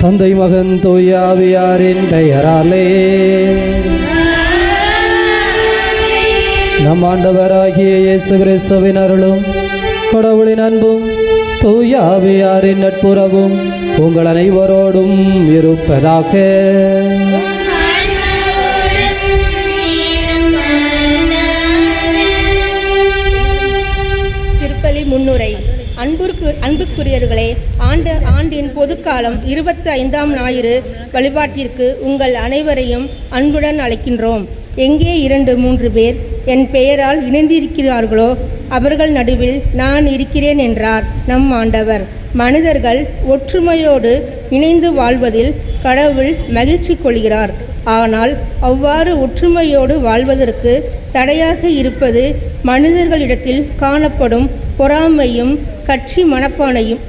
தந்தை மகன் தூய ஆவியாரின் பெயராலே. நம் ஆண்டவராகிய இயேசு கிறிஸ்துவின் அருளும் கடவுளின் அன்பும் தூய ஆவியாரின் நட்புறவும் உங்கள் அனைவரோடும் இருப்பதாக. திருப்பலி முன்னுரை. அன்புக்குரியவர்களே, ஆண்டின் பொதுக்காலம் 25ஆம் ஞாயிறு வழிபாட்டிற்கு உங்கள் அனைவரையும் அன்புடன் அழைக்கின்றோம். எங்கே 2-3 பேர் என் பெயரால் இணைந்திருக்கிறார்களோ அவர்கள் நடுவில் நான் இருக்கிறேன் என்றார் நம் ஆண்டவர். மனிதர்கள் ஒற்றுமையோடு இணைந்து வாழ்வதில் கடவுள் மகிழ்ச்சி கொள்கிறார். ஆனால் அவ்வாறு ஒற்றுமையோடு வாழ்வதற்கு தடையாக இருப்பது மனிதர்களிடத்தில் காணப்படும் பொறாமையும் கட்சி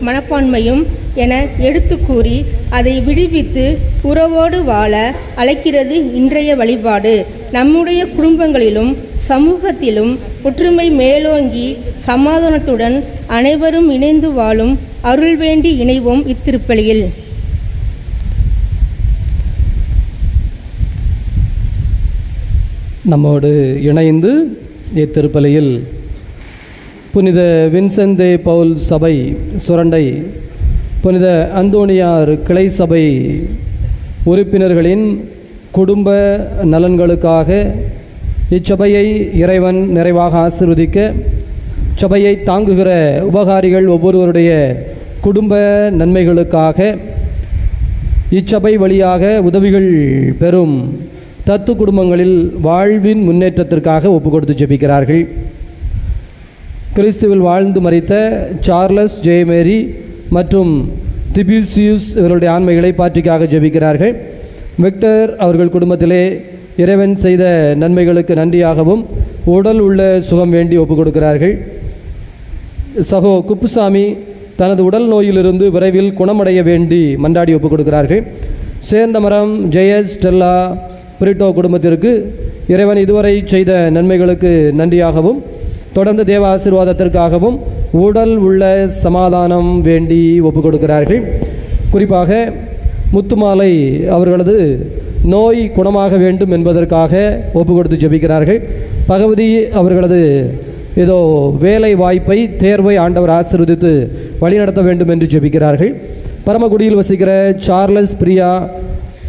மனப்பான்மையும் என எடுத்து கூறி அதை விடுவித்து உறவோடு வாழ அழைக்கிறது இன்றைய வழிபாடு. நம்முடைய குடும்பங்களிலும் சமூகத்திலும் ஒற்றுமை மேலோங்கி சமாதானத்துடன் அனைவரும் இணைந்து வாழும் அருள் வேண்டி இணைவோம் இத்திருப்பலியில். நம்மோடு இணைந்து இத்திருப்பலியில் புனித வின்சென்ட் தே பவுல் சபை சுரண்டை, புனித அந்தோனியார் கிளை சபை உறுப்பினர்களின் குடும்ப நலன்களுக்காக இச்சபையை இறைவன் நிறைவாக ஆசீர்வதிக்க, சபையை தாங்குகிற உபகாரிகள் ஒவ்வொருவருடைய குடும்ப நன்மைகளுக்காக, இச்சபை வழியாக உதவிகள் பெறும் தத்து குடும்பங்களில் வாழ்வின் முன்னேற்றத்திற்காக ஒப்பு கொடுத்து ஜெபிக்கிறார்கள். கிறிஸ்துவில் வாழ்ந்து மரித்த சார்லஸ் ஜே மேரி மற்றும் திபியூசியூஸ் இவருடைய ஆண்மைகளை பாற்றிக்காக ஜெபிக்கிறார்கள். விக்டர் அவர்கள் குடும்பத்திலே இறைவன் செய்த நன்மைகளுக்கு நன்றியாகவும் உடல் உள்ள சுகம் வேண்டி ஒப்பு கொடுக்கிறார்கள். சகோ குப்புசாமி தனது உடல் நோயிலிருந்து விரைவில் குணமடைய வேண்டி மன்றாடி ஒப்பு கொடுக்கிறார்கள். சேந்தமரம் ஜெயஸ் ஸ்டெல்லா பிரிட்டோ குடும்பத்திற்கு இறைவன் இதுவரை செய்த நன்மைகளுக்கு நன்றியாகவும் தொடர்ந்து தேவ ஆசீர்வாதத்திற்காகவும் உடல் உள்ள சமாதானம் வேண்டி ஒப்பு கொடுக்கிறார்கள். குறிப்பாக முத்துமாலை அவர்களது நோய் குணமாக வேண்டும் என்பதற்காக ஒப்பு கொடுத்து ஜெபிக்கிறார்கள். பகவதி அவர்களது ஏதோ வேலை வாய்ப்பை தேர்வை ஆண்டவர் ஆசீர்வதித்து வழிநடத்த வேண்டும் என்று ஜெபிக்கிறார்கள். பரமக்குடியில் வசிக்கிற சார்லஸ் பிரியா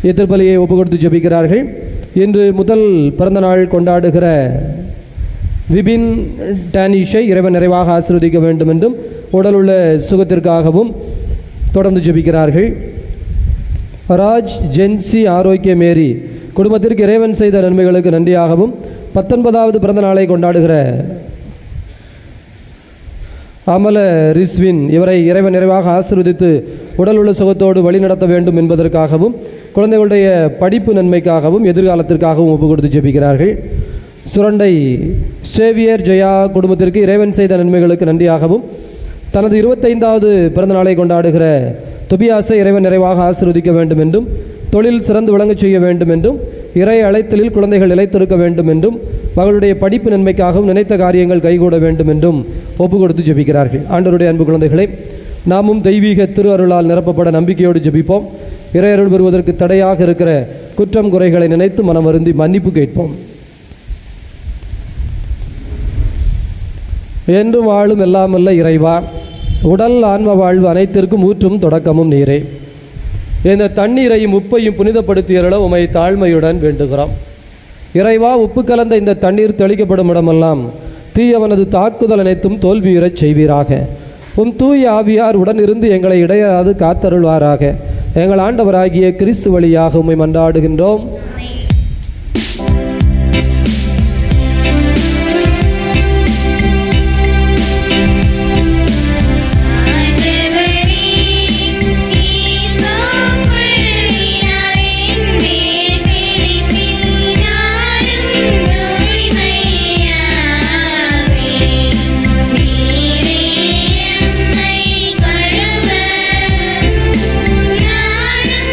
இத்திருப்பலியை ஒப்பு கொடுத்து ஜெபிக்கிறார்கள். இன்று முதல் பிறந்த நாள் கொண்டாடுகிற விபின் டானிஷை இறைவன் நிறைவாக ஆசீர்வதிக்க வேண்டும் என்றும் உடலுள்ள சுகத்திற்காகவும் தொடர்ந்து ஜெபிக்கிறார்கள். ராஜ் ஜென்சி ஆரோக்கிய மேரி குடும்பத்திற்கு இறைவன் செய்த நன்மைகளுக்கு நன்றியாகவும் 19வது பிறந்த நாளை கொண்டாடுகிற அமல ரிஸ்வின் இவரை இறைவன் நிறைவாக ஆசீர்வதித்து உடல் உள்ள சுகத்தோடு வழிநடத்த வேண்டும் என்பதற்காகவும் குழந்தைகளுடைய படிப்பு நன்மைக்காகவும் எதிர்காலத்திற்காகவும் ஒப்பு கொடுத்து ஜெபிக்கிறார்கள். சுரண்டை சேவியர் ஜெயா குடும்பத்திற்கு இறைவன் செய்த நன்மைகளுக்கு நன்றியாகவும் தனது 25வது பிறந்த நாளை கொண்டாடுகிற தொபியாசை இறைவன் நிறைவாக ஆசீர்வதிக்க வேண்டும் என்றும் தொழில் சிறந்து விளங்கச் செய்ய வேண்டும் என்றும் இறை அழைத்தலில் குழந்தைகள் நிலைத்திருக்க வேண்டும் என்றும் மகளுடைய படிப்பு நன்மைக்காகவும் நினைத்த காரியங்கள் கைகூட வேண்டும் என்றும் ஒப்பு கொடுத்து ஜெபிக்கிறார்கள். ஆண்டவருடைய அன்பு குழந்தைகளை, நாமும் தெய்வீக திரு அருளால் நிரப்பப்பட நம்பிக்கையோடு ஜெபிப்போம். இறை அருள் பெறுவதற்கு தடையாக இருக்கிற குற்றம் குறைகளை நினைத்து மனம் வருந்தி மன்னிப்பு கேட்போம். என்றும் வாழும் எல்லாமல்ல இறைவா, உடல் ஆன்ம வாழ்வு அனைத்திற்கும் ஊற்றும் தொடக்கமும் நீரே. இந்த தண்ணீரையும் உப்பையும் புனிதப்படுத்தியருள உமை தாழ்மையுடன் வேண்டுகிறோம். இறைவா, உப்பு கலந்த இந்த தண்ணீர் தெளிக்கப்படும் இடமெல்லாம் தீயவனது தாக்குதல் அனைத்தும் தோல்வியுறச் செய்வீராக. உம் தூய ஆவியார் உடன் இருந்து எங்களை இடையராது காத்தருள்வாராக. எங்கள் ஆண்டவராகிய கிறிஸ்து வழியாக உம்மை மன்றாடுகின்றோம். நானும்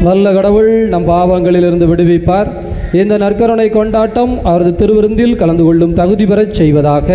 வல்ல கடவுள் நம் பாவங்களிலிருந்து விடுவிப்பார். இந்த நற்கருணை கொண்டாட்டம் அவரது திருவிருந்தில் கலந்து கொள்ளும் தகுதி பெறச் செய்வதாக.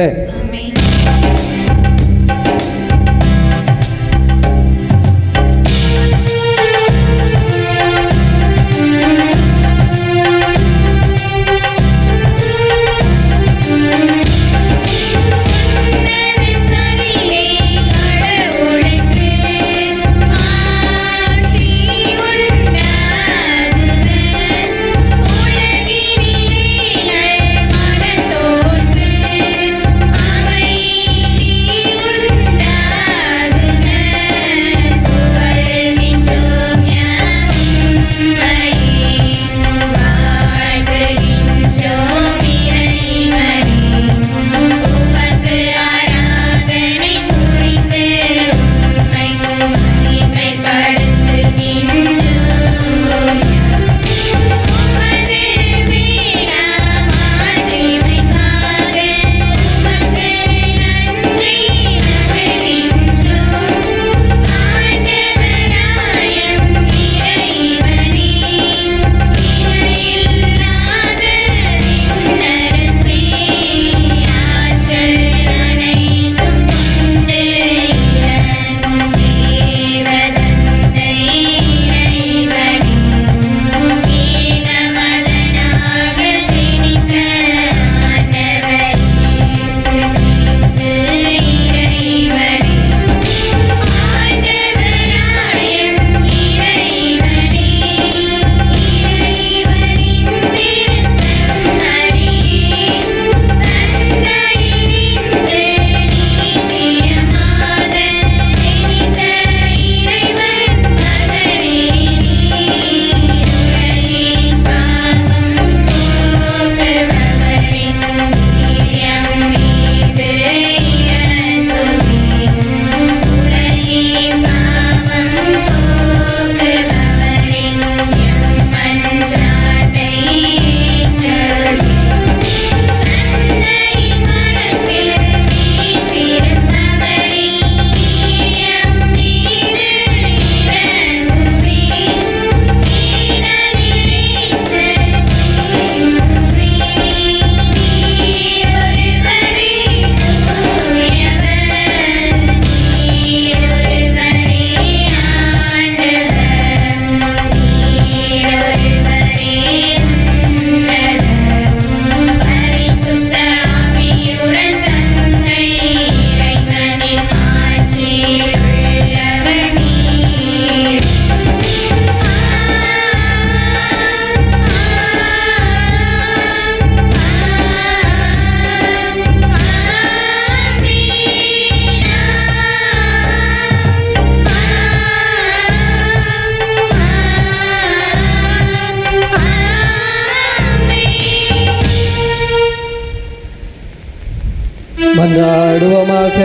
மன்றாடுவோமாக.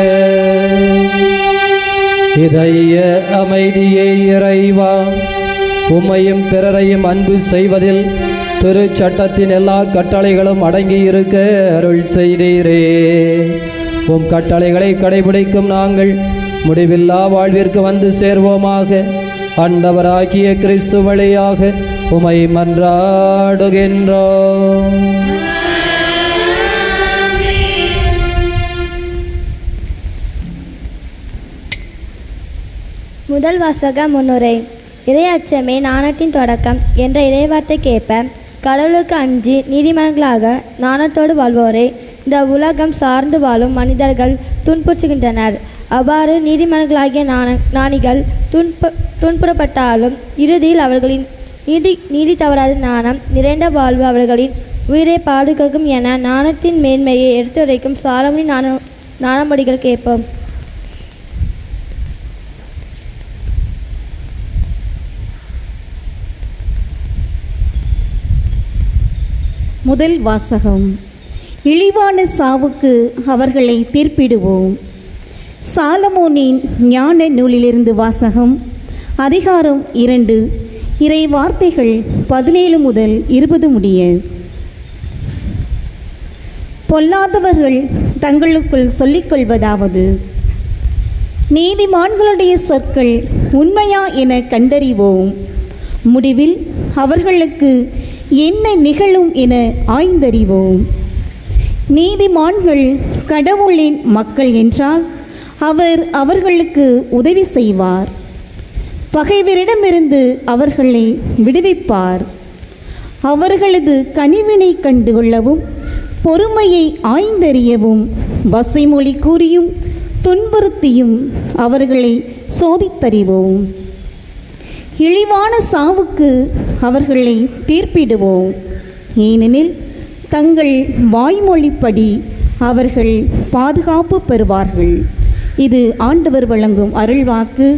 இதய அமைதியை இறைவா, உம்மையும் பிறரையும் அன்பு செய்வதில் திருச்சட்டத்தின் எல்லா கட்டளைகளும் அடங்கி இருக்க அருள் செய்தீரே. உம் கட்டளைகளை கடைபிடிக்கும் நாங்கள் முடிவில்லா வாழ்விற்கு வந்து சேர்வோமாக. ஆண்டவராகிய கிறிஸ்து வழியாக உம்மை மன்றாடுகின்றோம். முதல் வாசக முன்னுரை. இறையச்சமே நாணத்தின் தொடக்கம் என்ற இறைவார்த்தைக்கேற்ப கடவுளுக்கு அஞ்சி நீதிமன்றங்களாக நாணத்தோடு வாழ்வோரை இந்த உலகம் சார்ந்து வாழும் மனிதர்கள் துன்புறுத்துகின்றனர். அவ்வாறு நீதிமன்றங்களாகிய ஞானிகள் துன்புறப்பட்டாலும் இறுதியில் அவர்களின் நீதி தவறாத நாணம் நிறைந்த வாழ்வு அவர்களின் உயிரை பாதுகாக்கும் என நாணத்தின் மேன்மையை எடுத்துரைக்கும் சாலமோனின் நாணமொழிகள் கேட்போம். முதல் வாசகம். இழிவான சாவுக்கு அவர்களை தீர்ப்பிடுவோம். சாலமோனின் ஞான நூலிலிருந்து வாசகம். அதிகாரம் 2, இறை வார்த்தைகள் 17 முதல் 20 முடிய. பொல்லாதவர்கள் தங்களுக்குள் சொல்லிக்கொள்வதாவது, நீதிமான்களுடைய சொற்கள் உண்மையா என கண்டறிவோம். முடிவில் அவர்களுக்கு என்ன நிகழும் என ஆய்ந்தறிவோம். நீதிமான்கள் கடவுளின் மக்கள் என்றால் அவர் அவர்களுக்கு உதவி செய்வார். பகைவரிடமிருந்து அவர்களை விடுவிப்பார். அவர்களது கனிவினை கண்டுகொள்ளவும் பொறுமையை ஆய்ந்தறியவும் வசைமொழி கூறியும் துன்புறுத்தியும் அவர்களை சோதித்தறிவோம். இழிவான சாவுக்கு அவர்களை தீர்ப்பிடுவோம். ஏனெனில் தங்கள் வாய்மொழிப்படி அவர்கள் பாதுகாப்பு பெறுவார்கள். இது ஆண்டவர் வழங்கும் அருள்வாக்கு.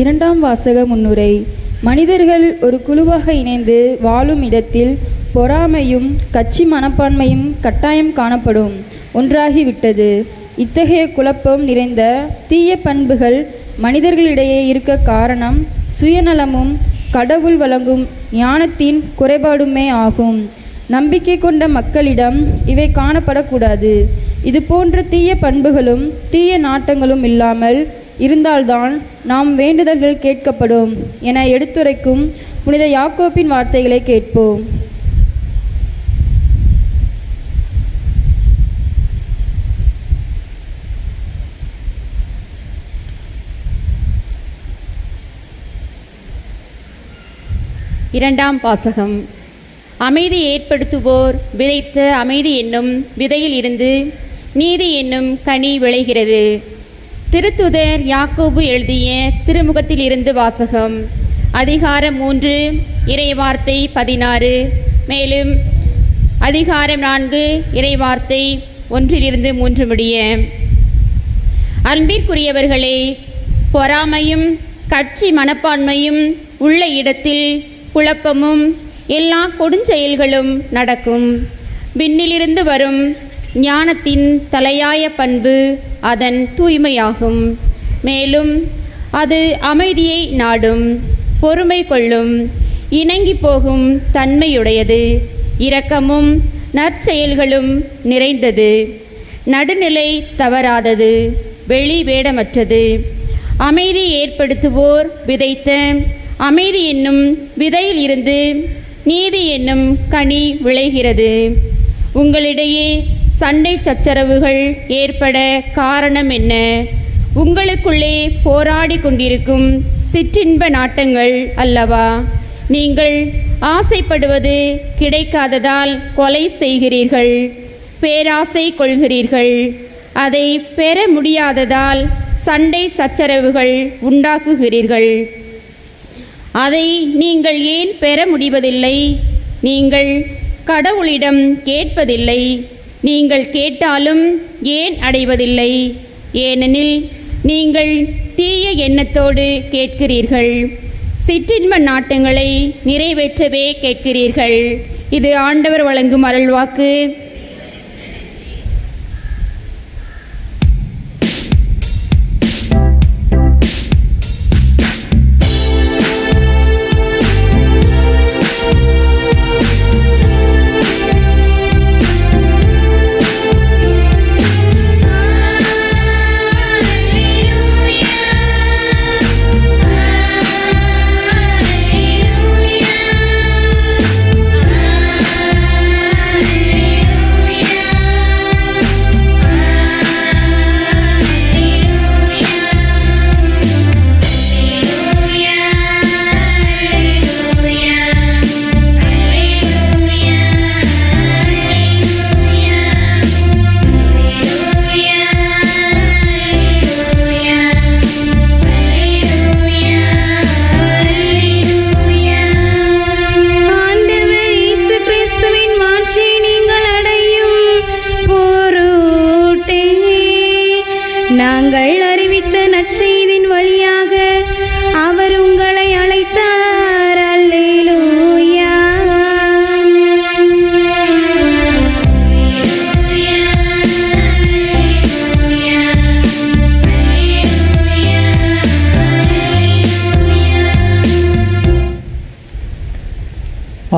இரண்டாம் வாசக முன்னுரை. மனிதர்கள் ஒரு குழுவாக இணைந்து வாழும் இடத்தில் பொறாமையும் கட்சி மனப்பான்மையும் கட்டாயம் காணப்படும் ஒன்றாகிவிட்டது. இத்தகைய குழப்பம் நிறைந்த தீய பண்புகள் மனிதர்களிடையே இருக்க காரணம் சுயநலமும் கடவுள் வழங்கும் ஞானத்தின் குறைபாடுமே ஆகும். நம்பிக்கை கொண்ட மக்களிடம் இவை காணப்படக்கூடாது. இது போன்ற தீய பண்புகளும் தீய நாட்டங்களும் இல்லாமல் இருந்தால்தான் நாம் வேண்டுதல்கள் கேட்கப்படும் என எடுத்துரைக்கும் புனித யாக்கோபின் வார்த்தைகளை கேட்போம். இரண்டாம் வாசகம். அமைதி ஏற்படுத்துவோர் விதைத்த அமைதி என்னும் விதையில் இருந்து நீதி என்னும் கனி விளைகிறது. திருத்துதர் யாக்கோபு எழுதிய திருமுகத்தில் இருந்து வாசகம். அதிகாரம் 3 இறைவார்த்தை 16, மேலும் அதிகாரம் 4 இறைவார்த்தை 1-3 முடிய. அன்பிற்குரியவர்களே, பொறாமையும் கட்சி மனப்பான்மையும் உள்ள இடத்தில் குழப்பமும் எல்லா கொடுஞ்செயல்களும் நடக்கும். விண்ணிலிருந்து வரும் ஞானத்தின் தலையாய பண்பு அதன் தூய்மையாகும். மேலும் அது அமைதியை நாடும், பொறுமை கொள்ளும், இணங்கி போகும் தன்மையுடையது, இரக்கமும் நற்செயல்களும் நிறைந்தது. நடுநிலை தவறாதது, வெளி வேடமற்றது. அமைதி ஏற்படுத்துவோர் விதைத்த அமைதி என்னும் விதையில் இருந்து நீதி என்னும் கனி விளைகிறது. உங்களிடையே சண்டை சச்சரவுகள் ஏற்பட காரணம் என்ன? உங்களுக்குள்ளே போராடி கொண்டிருக்கும் சிற்றின்ப நாட்டங்கள் அல்லவா? நீங்கள் ஆசைப்படுவது கிடைக்காததால் கொலை செய்கிறீர்கள், பேராசை கொள்கிறீர்கள். அதை பெற முடியாததால் சண்டை சச்சரவுகள் உண்டாக்குகிறீர்கள். அதை நீங்கள் ஏன் பெற முடிவதில்லை? நீங்கள் கடவுளிடம் கேட்பதில்லை. நீங்கள் கேட்டாலும் ஏன் அடைவதில்லை? ஏனெனில் நீங்கள் தீய எண்ணத்தோடு கேட்கிறீர்கள், சிற்றின்ப நாட்டங்களை நிறைவேற்றவே கேட்கிறீர்கள். இது ஆண்டவர் வழங்கும் அருள்வாக்கு. நாங்கள் அறிவித்த நற்செய்தியின் வழியாக அவர் உங்களை அழைத்தார். அல்லேலூயா.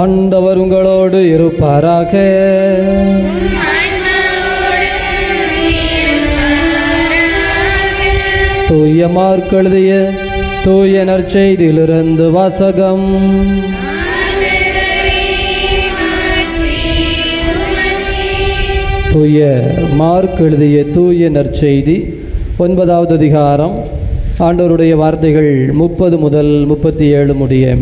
ஆண்டவர் உங்களோடு இருப்பாராக. தூய மார்க் எழுதிய தூய நற்செய்தியிலிருந்து வாசகம். தூய மார்க் எழுதிய தூய நற்செய்தி 9வது அதிகாரம், ஆண்டவருடைய வார்த்தைகள் 30 முதல் 37 முடிய.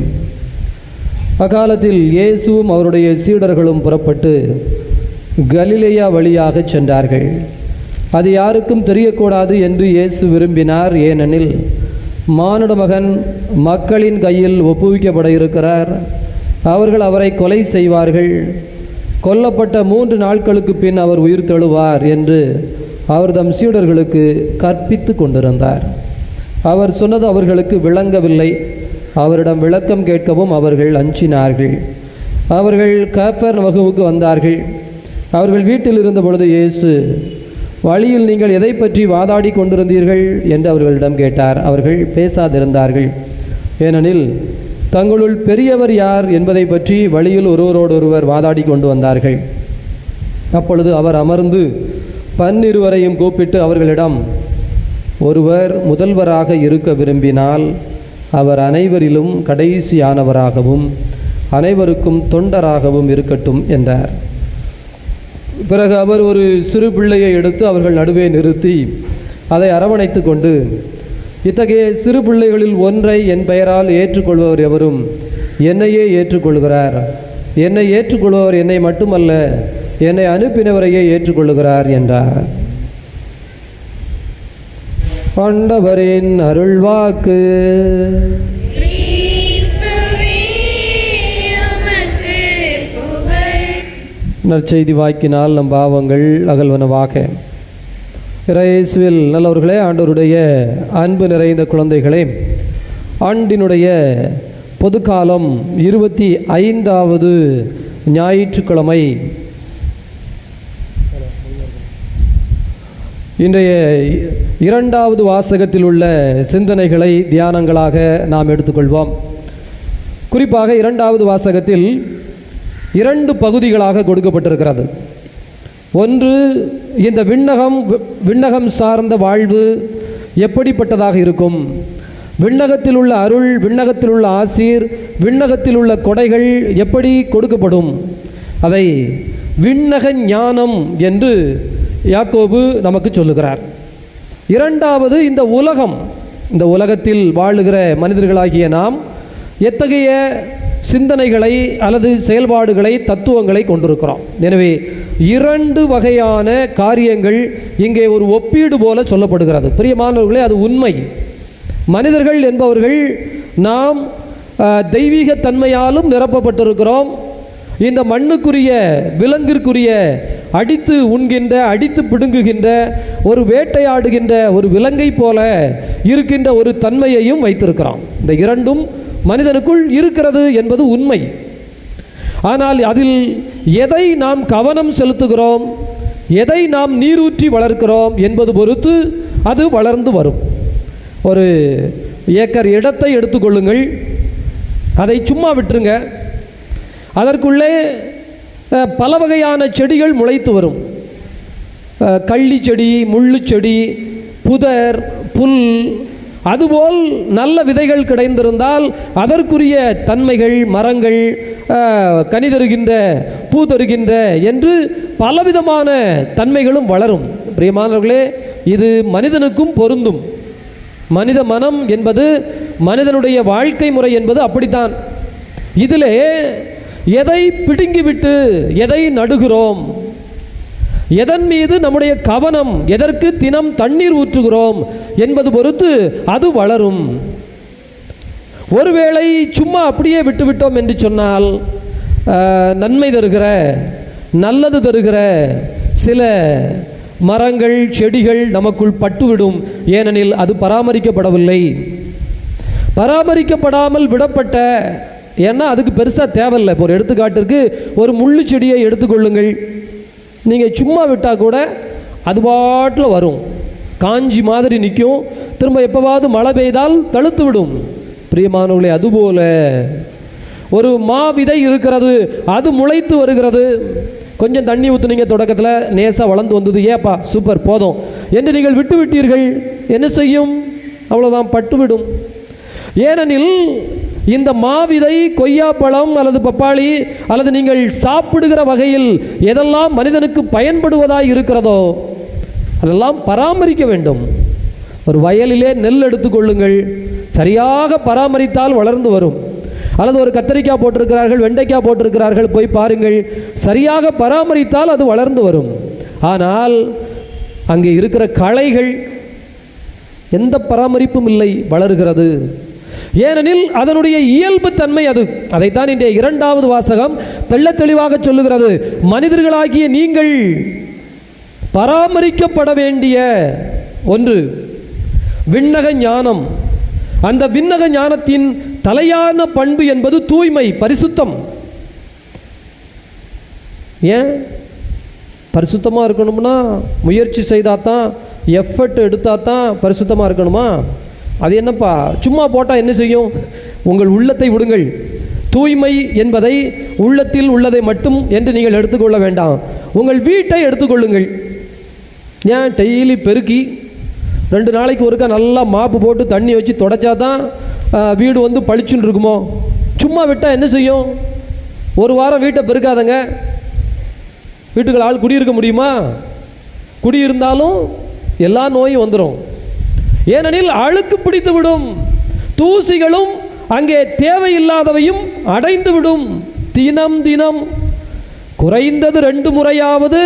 அக்காலத்தில் இயேசுவும் அவருடைய சீடர்களும் புறப்பட்டு கலிலேயா வழியாக சென்றார்கள். அது யாருக்கும் தெரியக்கூடாது என்று இயேசு விரும்பினார். ஏனெனில் மானிட மகன் மக்களின் கையில் ஒப்புவிக்கப்பட இருக்கிறார். அவர்கள் அவரை கொலை செய்வார்கள். கொல்லப்பட்ட 3 நாட்களுக்கு பின் அவர் உயிர் தெழுவார் என்று அவர் தம் சீடர்களுக்கு கற்பித்து கொண்டிருந்தார். அவர் சொன்னது அவர்களுக்கு விளங்கவில்லை. அவரிடம் விளக்கம் கேட்கவும் அவர்கள் அஞ்சினார்கள். அவர்கள் கப்பர்நகூமுக்கு வந்தார்கள். அவர்கள் வீட்டில் இருந்த பொழுது இயேசு, வழியில் நீங்கள் எதை பற்றி வாதாடி கொண்டிருந்தீர்கள் என்று அவர்களிடம் கேட்டார். அவர்கள் பேசாதிருந்தார்கள். ஏனெனில் தங்களுள் பெரியவர் யார் என்பதை பற்றி வழியில் ஒருவரோடொருவர் வாதாடி கொண்டு வந்தார்கள். அப்பொழுது அவர் அமர்ந்து 12 கூப்பிட்டு அவர்களிடம், ஒருவர் முதல்வராக இருக்க விரும்பினால் அவர் அனைவரிலும் கடைசியானவராகவும் அனைவருக்கும் தொண்டராகவும் இருக்கட்டும் என்றார். பிறகு அவர் ஒரு சிறு பிள்ளையை எடுத்து அவர்கள் நடுவே நிறுத்தி அதை அரவணைத்து கொண்டு, இத்தகைய சிறு பிள்ளைகளில் ஒன்றை என் பெயரால் ஏற்றுக்கொள்பவர் எவரும் என்னையே ஏற்றுக்கொள்கிறார். என்னை ஏற்றுக்கொள்பவர் என்னை மட்டுமல்ல, என்னை அனுப்பினவரையே ஏற்றுக்கொள்கிறார் என்றார். ஆண்டவரின் அருள்வாக்கு. நற்செய்தி வாக்கினால் நம் பாவங்கள் அகல்வனவாக. இயேசுவில் நல்லவர்களே, ஆண்டவருடைய அன்பு நிறைந்த குழந்தைகளே, ஆண்டினுடைய பொதுக்காலம் 25வது ஞாயிற்றுக்கிழமை. இன்றைய 2வது வாசகத்தில் உள்ள சிந்தனைகளை தியானங்களாக நாம் எடுத்துக்கொள்வோம். குறிப்பாக 2வது வாசகத்தில் 2 பகுதிகளாக கொடுக்கப்பட்டிருக்கிறது. ஒன்று, இந்த விண்ணகம் சார்ந்த வாழ்வு எப்படிப்பட்டதாக இருக்கும், விண்ணகத்தில் உள்ள அருள், விண்ணகத்தில் உள்ள ஆசீர், விண்ணகத்தில் உள்ள கொடைகள் எப்படி கொடுக்கப்படும், அதை விண்ணக ஞானம் என்று யாக்கோபு நமக்கு சொல்லுகிறார். இரண்டாவது, இந்த உலகத்தில் வாழுகிற மனிதர்களாகிய நாம் எத்தகைய சிந்தனைகளை அல்லது செயல்பாடுகளை, தத்துவங்களை கொண்டிருக்கிறோம். எனவே 2 வகையான காரியங்கள் இங்கே ஒரு ஒப்பீடு போல சொல்லப்படுகிறது. பிரியமானவர்களே, அது உண்மை. மனிதர்கள் என்பவர்கள் நாம் தெய்வீக தன்மையாலும் நிரப்பப்பட்டிருக்கிறோம். இந்த மண்ணுக்குரிய, விலங்கிற்குரிய, அடித்து உண்கின்ற, அடித்து பிடுங்குகின்ற, ஒரு வேட்டையாடுகின்ற ஒரு விலங்கை போல இருக்கின்ற ஒரு தன்மையையும் வைத்திருக்கிறோம். இந்த 2ம் மனிதனுக்குள் இருக்கிறது என்பது உண்மை. ஆனால் அதில் எதை நாம் கவனம் செலுத்துகிறோம், எதை நாம் நீரூற்றி வளர்க்கிறோம் என்பது பொறுத்து அது வளர்ந்து வரும். ஒரு ஏக்கர் இடத்தை எடுத்துக்கொள்ளுங்கள், அதை சும்மா விட்டுருங்க, அதற்குள்ளே பல வகையான செடிகள் முளைத்து வரும். கள்ளி செடி, முள்ளு செடி, புதர், புல், அதுபோல் நல்ல விதைகள் கிடைந்திருந்தால் அதற்குரிய தன்மைகள், மரங்கள், கனி தருகின்ற, பூ தருகின்ற என்று பலவிதமான தன்மைகளும் வளரும். பிரியமானவர்களே, இது மனிதனுக்கும் பொருந்தும். மனித மனம் என்பது, மனிதனுடைய வாழ்க்கை முறை என்பது அப்படித்தான். இதிலே எதை பிடுங்கிவிட்டு எதை நடுகிறோம், எதன் மீது நம்முடைய கவனம், எதற்கு தினம் தண்ணீர் ஊற்றுகிறோம் என்பது பொறுத்து அது வளரும். ஒருவேளை சும்மா அப்படியே விட்டுவிட்டோம் என்று சொன்னால் நன்மை தருகிற, நல்லது தருகிற சில மரங்கள், செடிகள் நமக்குள் பட்டுவிடும். ஏனெனில் அது பராமரிக்கப்படவில்லை. பராமரிக்கப்படாமல் விடப்பட்ட, ஏன்னா அதுக்கு பெருசாக தேவையில்லை. இப்போ ஒரு எடுத்துக்காட்டிற்கு ஒரு முள்ளு செடியை எடுத்துக்கொள்ளுங்கள். நீங்கள் சும்மா விட்டால் கூட அது பாட்டில் வரும், காஞ்சி மாதிரி நிற்கும். திரும்ப எப்போவாவது மழை பெய்தால் தழுத்து விடும். பிரியமானவர்களே, அதுபோல ஒரு விதை இருக்கிறது, அது முளைத்து வருகிறது. கொஞ்சம் தண்ணி ஊற்றுனீங்க, தொடக்கத்தில் நேசாக வளர்ந்து வந்தது, ஏப்பா சூப்பர் போதும் என்று நீங்கள் விட்டு விட்டீர்கள், என்ன செய்யும்? அவ்வளோதான், பட்டுவிடும். ஏனெனில் இந்த மாவிதை, கொய்யாப்பழம் அல்லது பப்பாளி அல்லது நீங்கள் சாப்பிடுகிற வகையில் எதெல்லாம் மனிதனுக்கு பயன்படுவதாய் இருக்கிறதோ அதெல்லாம் பராமரிக்க வேண்டும். ஒரு வயலிலே நெல் எடுத்துக்கொள்ளுங்கள், சரியாக பராமரித்தால் வளர்ந்து வரும். அல்லது ஒரு கத்தரிக்காய் போட்டிருக்கிறார்கள், வெண்டைக்காய் போட்டிருக்கிறார்கள், போய் பாருங்கள், சரியாக பராமரித்தால் அது வளர்ந்து வரும். ஆனால் அங்கே இருக்கிற களைகள் எந்த பராமரிப்பும் இல்லை, வளர்கிறது. ஏனெனில் அதனுடைய இயல்பு தன்மை அது. அதைத்தான் இன்றைய 2வது வாசகம் தெள்ள தெளிவாக சொல்லுகிறது. மனிதர்களாகிய நீங்கள் பராமரிக்கப்பட வேண்டிய ஒன்று விண்ணக ஞானம். அந்த விண்ணக ஞானத்தின் தலையான பண்பு என்பது தூய்மை, பரிசுத்தம். ஏன் பரிசுத்தமாக இருக்கணும்னா முயற்சி செய்தால் தான், எஃபர்ட் எடுத்தால் தான் பரிசுத்தமாக இருக்கணுமா? அது என்னப்பா சும்மா போட்டால் என்ன செய்யும்? உங்கள் உள்ளத்தை விடுங்கள். தூய்மை என்பதை உள்ளத்தில் உள்ளதை மட்டும் என்று நீங்கள் எடுத்துக்கொள்ள வேண்டாம். உங்கள் வீட்டை எடுத்துக்கொள்ளுங்கள். ஏன் டெய்லி பெருக்கி 2 நாளைக்கு ஒருக்கா நல்லா மாப்பு போட்டு தண்ணி வச்சு தொடச்சா தான் வீடு வந்து பளிச்சுன்னு இருக்குமோ? சும்மா விட்டால் என்ன செய்யும்? ஒரு வாரம் வீட்டை பெருக்காதங்க, வீட்டுக்கு ஆள் குடியிருக்க முடியுமா? குடியிருந்தாலும் எல்லா நோயும் வந்துடும். ஏனெனில் அழுக்கு பிடித்து விடும், தூசிகளும் அங்கே தேவையில்லாதவையும் அடைந்து விடும். தினம் தினம் குறைந்தது 2 முறையாவது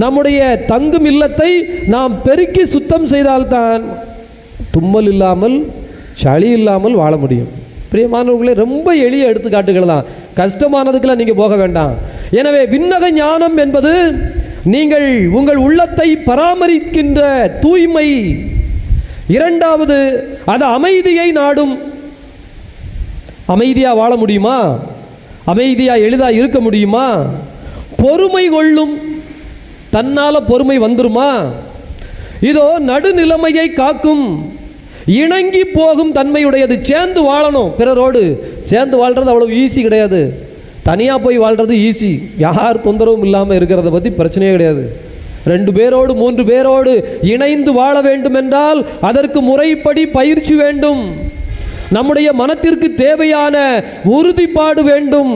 நம்முடைய தங்கும் இல்லத்தை நாம் பெருக்கி சுத்தம் செய்தால்தான் தும்மல் இல்லாமல், சளி இல்லாமல் வாழ முடியும். பிரியமானவர்களே, ரொம்ப எளிய எடுத்துக்காட்டுகள் தான், கஷ்டமானதுக்கெல்லாம் நீங்கள் போக வேண்டாம். எனவே விண்ணக ஞானம் என்பது நீங்கள் உங்கள் உள்ளத்தை பராமரிக்கின்ற தூய்மை. 2வது, அது அமைதியை நாடும். அமைதியாக வாழ முடியுமா? அமைதியாக எளிதாக இருக்க முடியுமா? பொறுமை கொள்ளும். தன்னால் பொறுமை வந்துருமா? இதோ நடுநிலைமையை காக்கும், இணங்கி போகும் தன்மையுடையது. சேர்ந்து வாழணும், பிறரோடு சேர்ந்து வாழ்கிறது அவ்வளவு ஈஸி கிடையாது. தனியாக போய் வாழ்கிறது ஈஸி, யார் தொந்தரவும் இல்லாமல் இருக்கிறத பற்றி பிரச்சனையே கிடையாது. 2 பேரோடு 3 பேரோடு இணைந்து வாழ வேண்டும் என்றால் அதற்கு முறைப்படி பயிற்சி வேண்டும். நம்முடைய மனத்திற்கு தேவையான உறுதிப்பாடு வேண்டும்.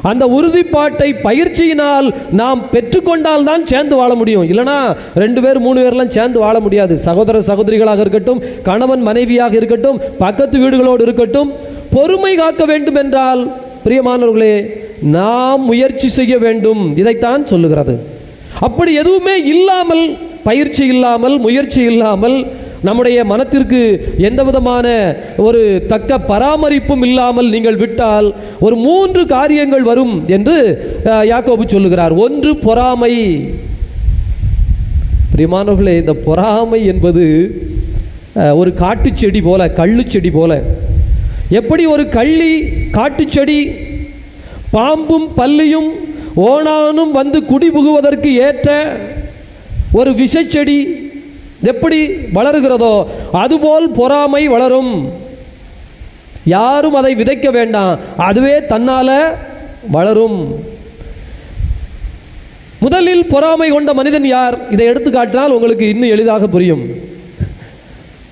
அந்த உறுதிப்பாட்டை பயிற்சியினால் நாம் பெற்றுக்கொண்டால் தான் சேர்ந்து வாழ முடியும். இல்லைனா 2 பேர் 3 பேர்லாம் சேர்ந்து வாழ முடியாது. சகோதர சகோதரிகளாக இருக்கட்டும், கணவன் மனைவியாக இருக்கட்டும், பக்கத்து வீடுகளோடு இருக்கட்டும், பொறுமை காக்க வேண்டும் என்றால் பிரியமானவர்களே நாம் முயற்சி செய்ய வேண்டும். இதைத்தான் சொல்லுகிறது. அப்படி எதுவுமே இல்லாமல், பயிற்சி இல்லாமல், முயற்சி இல்லாமல், நம்முடைய மனத்திற்கு எந்த விதமான ஒரு தக்க பராமரிப்பும் இல்லாமல் நீங்கள் விட்டால் ஒரு 3 காரியங்கள் வரும் என்று யாக்கோபு சொல்லுகிறார். 1 பொறாமை. பிரியமானவர்களே, இந்த பொறாமை என்பது ஒரு காட்டுச்செடி போல, கள்ளுச்செடி போல. எப்படி ஒரு கள்ளி காட்டுச்செடி பாம்பும் பல்லியும் ஓணானும் வந்து குடிபுகுவதற்கு ஏற்ற ஒரு விஷச்செடி எப்படி வளருகிறதோ அதுபோல் பொறாமை வளரும். யாரும் அதை விதைக்க வேண்டாம், அதுவே தன்னால வளரும். முதலில் பொறாமை கொண்ட மனிதன் யார்? இதை எடுத்து காட்டினால் உங்களுக்கு இன்னும் எளிதாக புரியும்.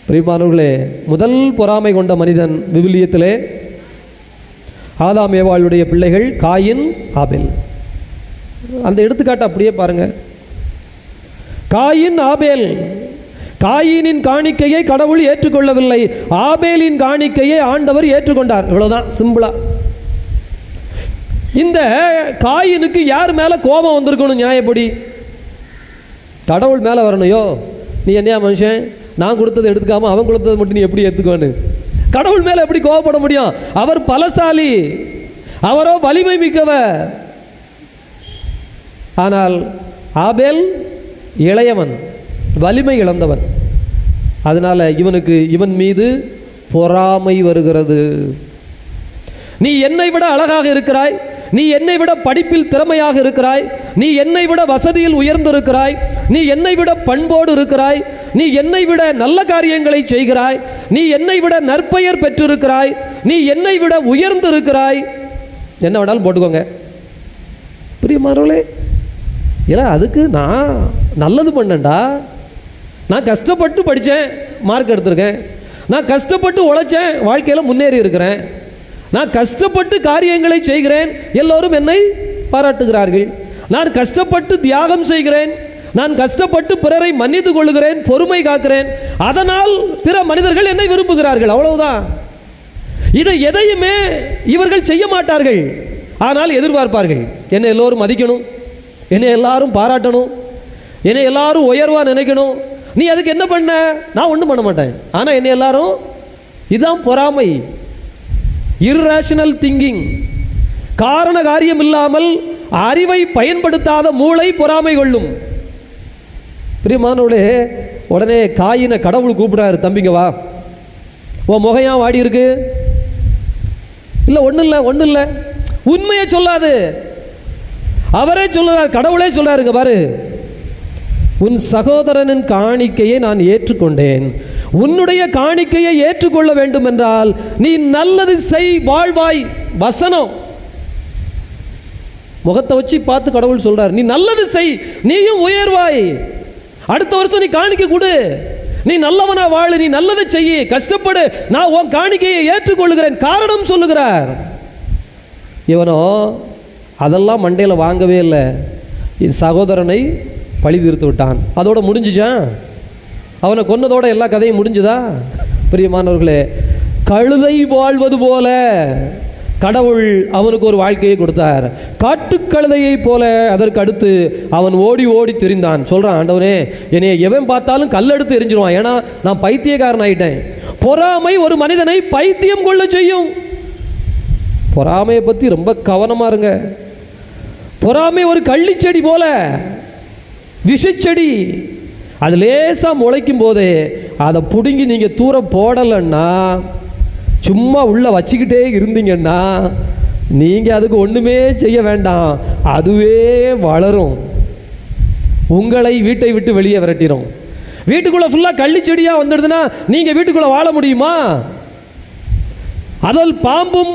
பிரியமானவர்களே, முதல் பொறாமை கொண்ட மனிதன் விவிலியத்திலே ஆதாம் ஏவாளுடைய பிள்ளைகள் காயின், ஆபேல். அந்த எடுத்துக்காட்டு அப்படியே பாருங்க. காயின், ஆபேல். காயினின் காணிக்கையை கடவுள் ஏற்றுக்கொள்ளவில்லை, ஆபேலின் காணிக்கையை ஆண்டவர் ஏற்றுக்கொண்டார். இவ்வளவுதான், சிம்பிளா. இந்த காயினுக்கு யார் மேல கோபம் வந்திருக்கணும்? நியாயப்படி கடவுள் மேல வரணையோ. நீ என்னையா மனுஷன், நான் கொடுத்ததை எடுத்துக்காம அவன் கொடுத்ததை மட்டும் நீ எப்படி எடுத்துக்கோன்னு கடவுள் மேல எப்படி கோபப்பட முடியும்? அவர் பலசாலி, அவரோ வலிமை மிக்கவர். ஆனால் ஆபேல் இளையவன், வலிமை இழந்தவன். அதனால இவன் மீது பொறாமை வருகிறது. நீ என்னை விட அழகாக இருக்கிறாய், நீ என்னை விட படிப்பில் திறமையாக இருக்கிறாய், நீ என்னை விட வசதியில் உயர்ந்திருக்கிறாய், நீ என்னை விட பண்போடு இருக்கிறாய், நீ என்னை விட நல்ல காரியங்களை செய்கிறாய், நீ என்னை விட நற்பெயர் பெற்றிருக்கிறாய், நீ என்னை விட உயர்ந்திருக்கிறாய், என்ன வேணாலும் போட்டுக்கோங்க. பிரியமானவர்களே, இல்லை அதுக்கு நான் நல்லது பண்ணேன்டா, நான் கஷ்டப்பட்டு படித்தேன், மார்க் எடுத்திருக்கேன், நான் கஷ்டப்பட்டு உழைச்சேன், வாழ்க்கையில் முன்னேறி இருக்கிறேன், நான் கஷ்டப்பட்டு காரியங்களை செய்கிறேன், எல்லோரும் என்னை பாராட்டுகிறார்கள், நான் கஷ்டப்பட்டு தியாகம் செய்கிறேன், நான் கஷ்டப்பட்டு பிறரை மன்னித்து கொள்ளுகிறேன், பொறுமை காக்கிறேன், அதனால் பிற மனிதர்கள் என்னை விரும்புகிறார்கள். அவ்வளவுதான். இதை எதையுமே இவர்கள் செய்ய மாட்டார்கள், ஆனால் எதிர்பார்ப்பார்கள். என்னை எல்லோரும் மதிக்கணும், என்னை எல்லாரும் பாராட்டணும், என்னை எல்லாரும் உயர்வா நினைக்கணும். நீ அதுக்கு என்ன பண்ண? நான் ஒன்றும் பண்ண மாட்டேன், ஆனால் என்னை எல்லாரும். இதுதான் பொறாமை, இர்ரேஷனல் திங்கிங். காரண காரியம் இல்லாமல் அறிவை பயன்படுத்தாத மூளை பொறாமை கொள்ளும். பிரியமானவர்களே, உடனே காயினை கடவுள் கூப்பிடாரு, தம்பிங்க வா, உன் முகையா வாடி இருக்கு. இல்லை ஒன்றும் இல்லை, உண்மையை சொல்லாது. அவரே சொல்லுறார், கடவுளே சொல்றாருங்க பாரு, உன் சகோதரனின் காணிக்கையை நான் ஏற்றுக்கொண்டேன், உன்னுடைய காணிக்கையை ஏற்றுக்கொள்ள வேண்டும் என்றால் நீ நல்லது செய், வாழ்வாய். வசனம் முகத்தை வச்சு பார்த்து கடவுள் சொல்றார், நீ நல்லது செய், நீயும் உயர்வாய். அடுத்த வருஷம் நீ காணிக்கை கொடு, நீ நல்லவனா வாழு, நீ நல்லதை செய்ய, கஷ்டப்படு, நான் உன் காணிக்கையை ஏற்றுக்கொள்ளுகிறேன். காரணம் சொல்லுகிறார். இவனோ அதெல்லாம் மண்டையில் வாங்கவே இல்லை, என் சகோதரனை பழி தீர்த்து விட்டான். அதோட முடிஞ்சுச்சான், அவனை கொன்னதோட எல்லா கதையும் முடிஞ்சுதா? பிரியமானவர்களே, கழுதை வாழ்வது போல கடவுள் அவனுக்கு ஒரு வாழ்க்கையை கொடுத்தார். காட்டுக்கழுதையை போல அதற்கு அடுத்து அவன் ஓடி ஓடி திரிந்தான். சொல்றான், ஆண்டவனே என்னைய எவன் பார்த்தாலும் கல்லெடுத்து எரிஞ்சிருவான், ஏன்னா நான் பைத்தியக்காரன் ஆயிட்டேன். பொறாமை ஒரு மனிதனை பைத்தியம் கொள்ள செய்யும். பொறாமையை பற்றி ரொம்ப கவனமா இருங்க. பொறாமை ஒரு கள்ளிச்செடி போல, விஷச்செடி. அது லேசா முளைக்கும் போதே அதை பிடுங்கி நீங்க தூரம் போடலைன்னா, சும்மா உள்ள வச்சுக்கிட்டே இருந்தீங்கன்னா, நீங்க அதுக்கு ஒண்ணுமே செய்ய வேண்டாம், அதுவே வளரும், உங்களை வீட்டை விட்டு வெளியே விரட்டிடும். வீட்டுக்குள்ள ஃபுல்லா கள்ளிச்செடியா வந்துடுதுன்னா நீங்க வீட்டுக்குள்ள வாழ முடியுமா? அதில் பாம்பும்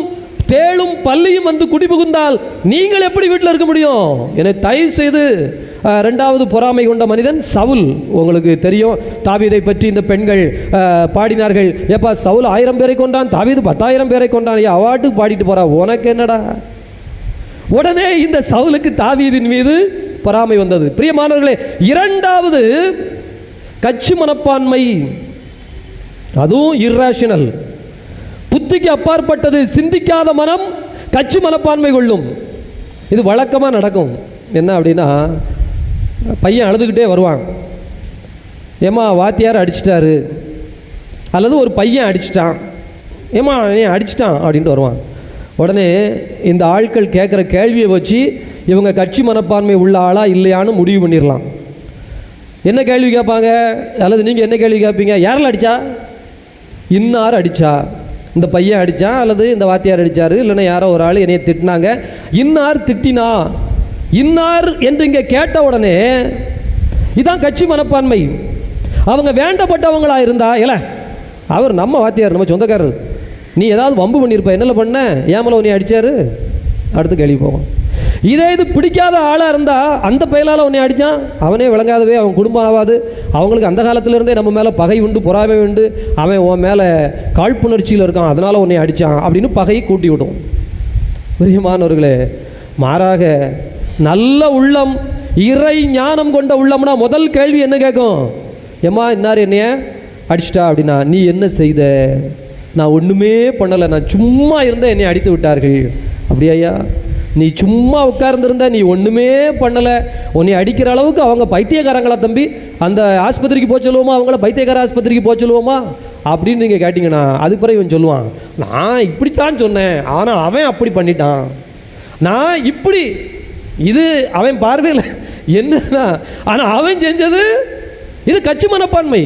தேளும் பல்லியும் வந்து குடிபுகுந்தால் நீங்கள் எப்படி வீட்டில் இருக்க முடியும்? என்னை தயவு செய்து ரெண்டாவது பொறாமை கொண்ட மனிதன் சவுல். உங்களுக்கு தெரியும், தாவீதை பற்றி இந்த பெண்கள் பாடினார்கள். ஏப்பா, சவுல் 1000 பேரை கொண்டான், தாவீது 10,000 பேரை கொண்டான், அவாட்டுக்கு பாடிட்டு போறா, உனக்கு என்னடா? உடனே இந்த சவுலுக்கு தாவீதின் மீது பொறாமை வந்தது. பிரியமானவர்களே, இரண்டாவது கட்சி மனப்பான்மை, அதுவும் இர்ரேஷனல், புத்திக்கு அப்பாற்பட்டது. சிந்திக்காத மனம் கட்சி மனப்பான்மை கொள்ளும். இது வழக்கமாக நடக்கும். என்ன அப்படின்னா, பையன் அழுதுகிட்டே வருவான், ஏம்மா வாத்தியார் அடிச்சிட்டாரு, அல்லது ஒரு பையன் அடிச்சிட்டான், ஏம்மா ஏன் அடிச்சிட்டான் அப்படின்ட்டு வருவான். உடனே இந்த ஆட்கள் கேட்குற கேள்வியை வச்சு இவங்க கட்சி மனப்பான்மை உள்ள ஆளா இல்லையான்னு முடிவு பண்ணிடலாம். என்ன கேள்வி கேட்பாங்க, அல்லது நீங்கள் என்ன கேள்வி கேட்பீங்க? யாரில் அடித்தா? இன்னார் அடித்தா, இந்த பையன் அடித்தான், அல்லது இந்த வாத்தியார் அடித்தார், இல்லைன்னா யாரோ ஒரு ஆள் என்னைய திட்டினாங்க, இன்னார் திட்டினா, இன்னார் என்று இங்கே கேட்ட உடனே இதான் கட்சி மனப்பான்மை. அவங்க வேண்டப்பட்டவங்களா இருந்தா, இல்லை அவர் நம்ம வாத்தியார், நம்ம சொந்தக்காரர், நீ ஏதாவது வம்பு பண்ணியிருப்ப, என்னல பண்ண, ஏமல உன்னை அடித்தார், அடுத்து கேள்வி போவோம். இதே இது பிடிக்காத ஆளாக இருந்தால், அந்த பயலால் உன்னை அடித்தான், அவனே விளங்காதவே, அவன் குடும்பம் ஆகாது, அவங்களுக்கு அந்த காலத்திலேருந்தே நம்ம மேலே பகை உண்டு, பொறாமை உண்டு, அவன் உன் மேலே காழ்ப்புணர்ச்சியில் இருக்கான், அதனால் உன்னை அடித்தான் அப்படின்னு பகையை கூட்டி விடும். பிரியமானவர்களே, மாறாக நல்ல உள்ளம், இறை ஞானம் கொண்ட உள்ளம்னா முதல் கேள்வி என்ன கேட்கும்? ஏம்மா இன்னார் என்னைய அடிச்சிட்டா அப்படின்னா, நீ என்ன செய்த? நான் ஒன்றுமே பண்ணலை, நான் சும்மா இருந்தேன், என்னை அடித்து விட்டார்கள். அப்படியா? நீ சும்மா உட்கார்ந்துருந்த, நீ ஒன்றுமே பண்ணலை, உன்னை அடிக்கிற அளவுக்கு அவங்க பைத்தியக்காரங்களா தம்பி? அந்த ஆஸ்பத்திரிக்கு போக சொல்லுவோமா? அவங்கள பைத்தியக்கார ஆஸ்பத்திரிக்கு போக சொல்லுவோமா அப்படின்னு நீங்கள் கேட்டிங்கன்னா, அதுக்கு பிறகு இவன் சொல்லுவான், நான் இப்படித்தான் சொன்னேன், ஆனால் அவன் அப்படி பண்ணிட்டான், நான் இப்படி, இது அவன் பார்வையில் என்னன்னா, ஆனால் அவன் செஞ்சது இது கட்சி மனப்பான்மை.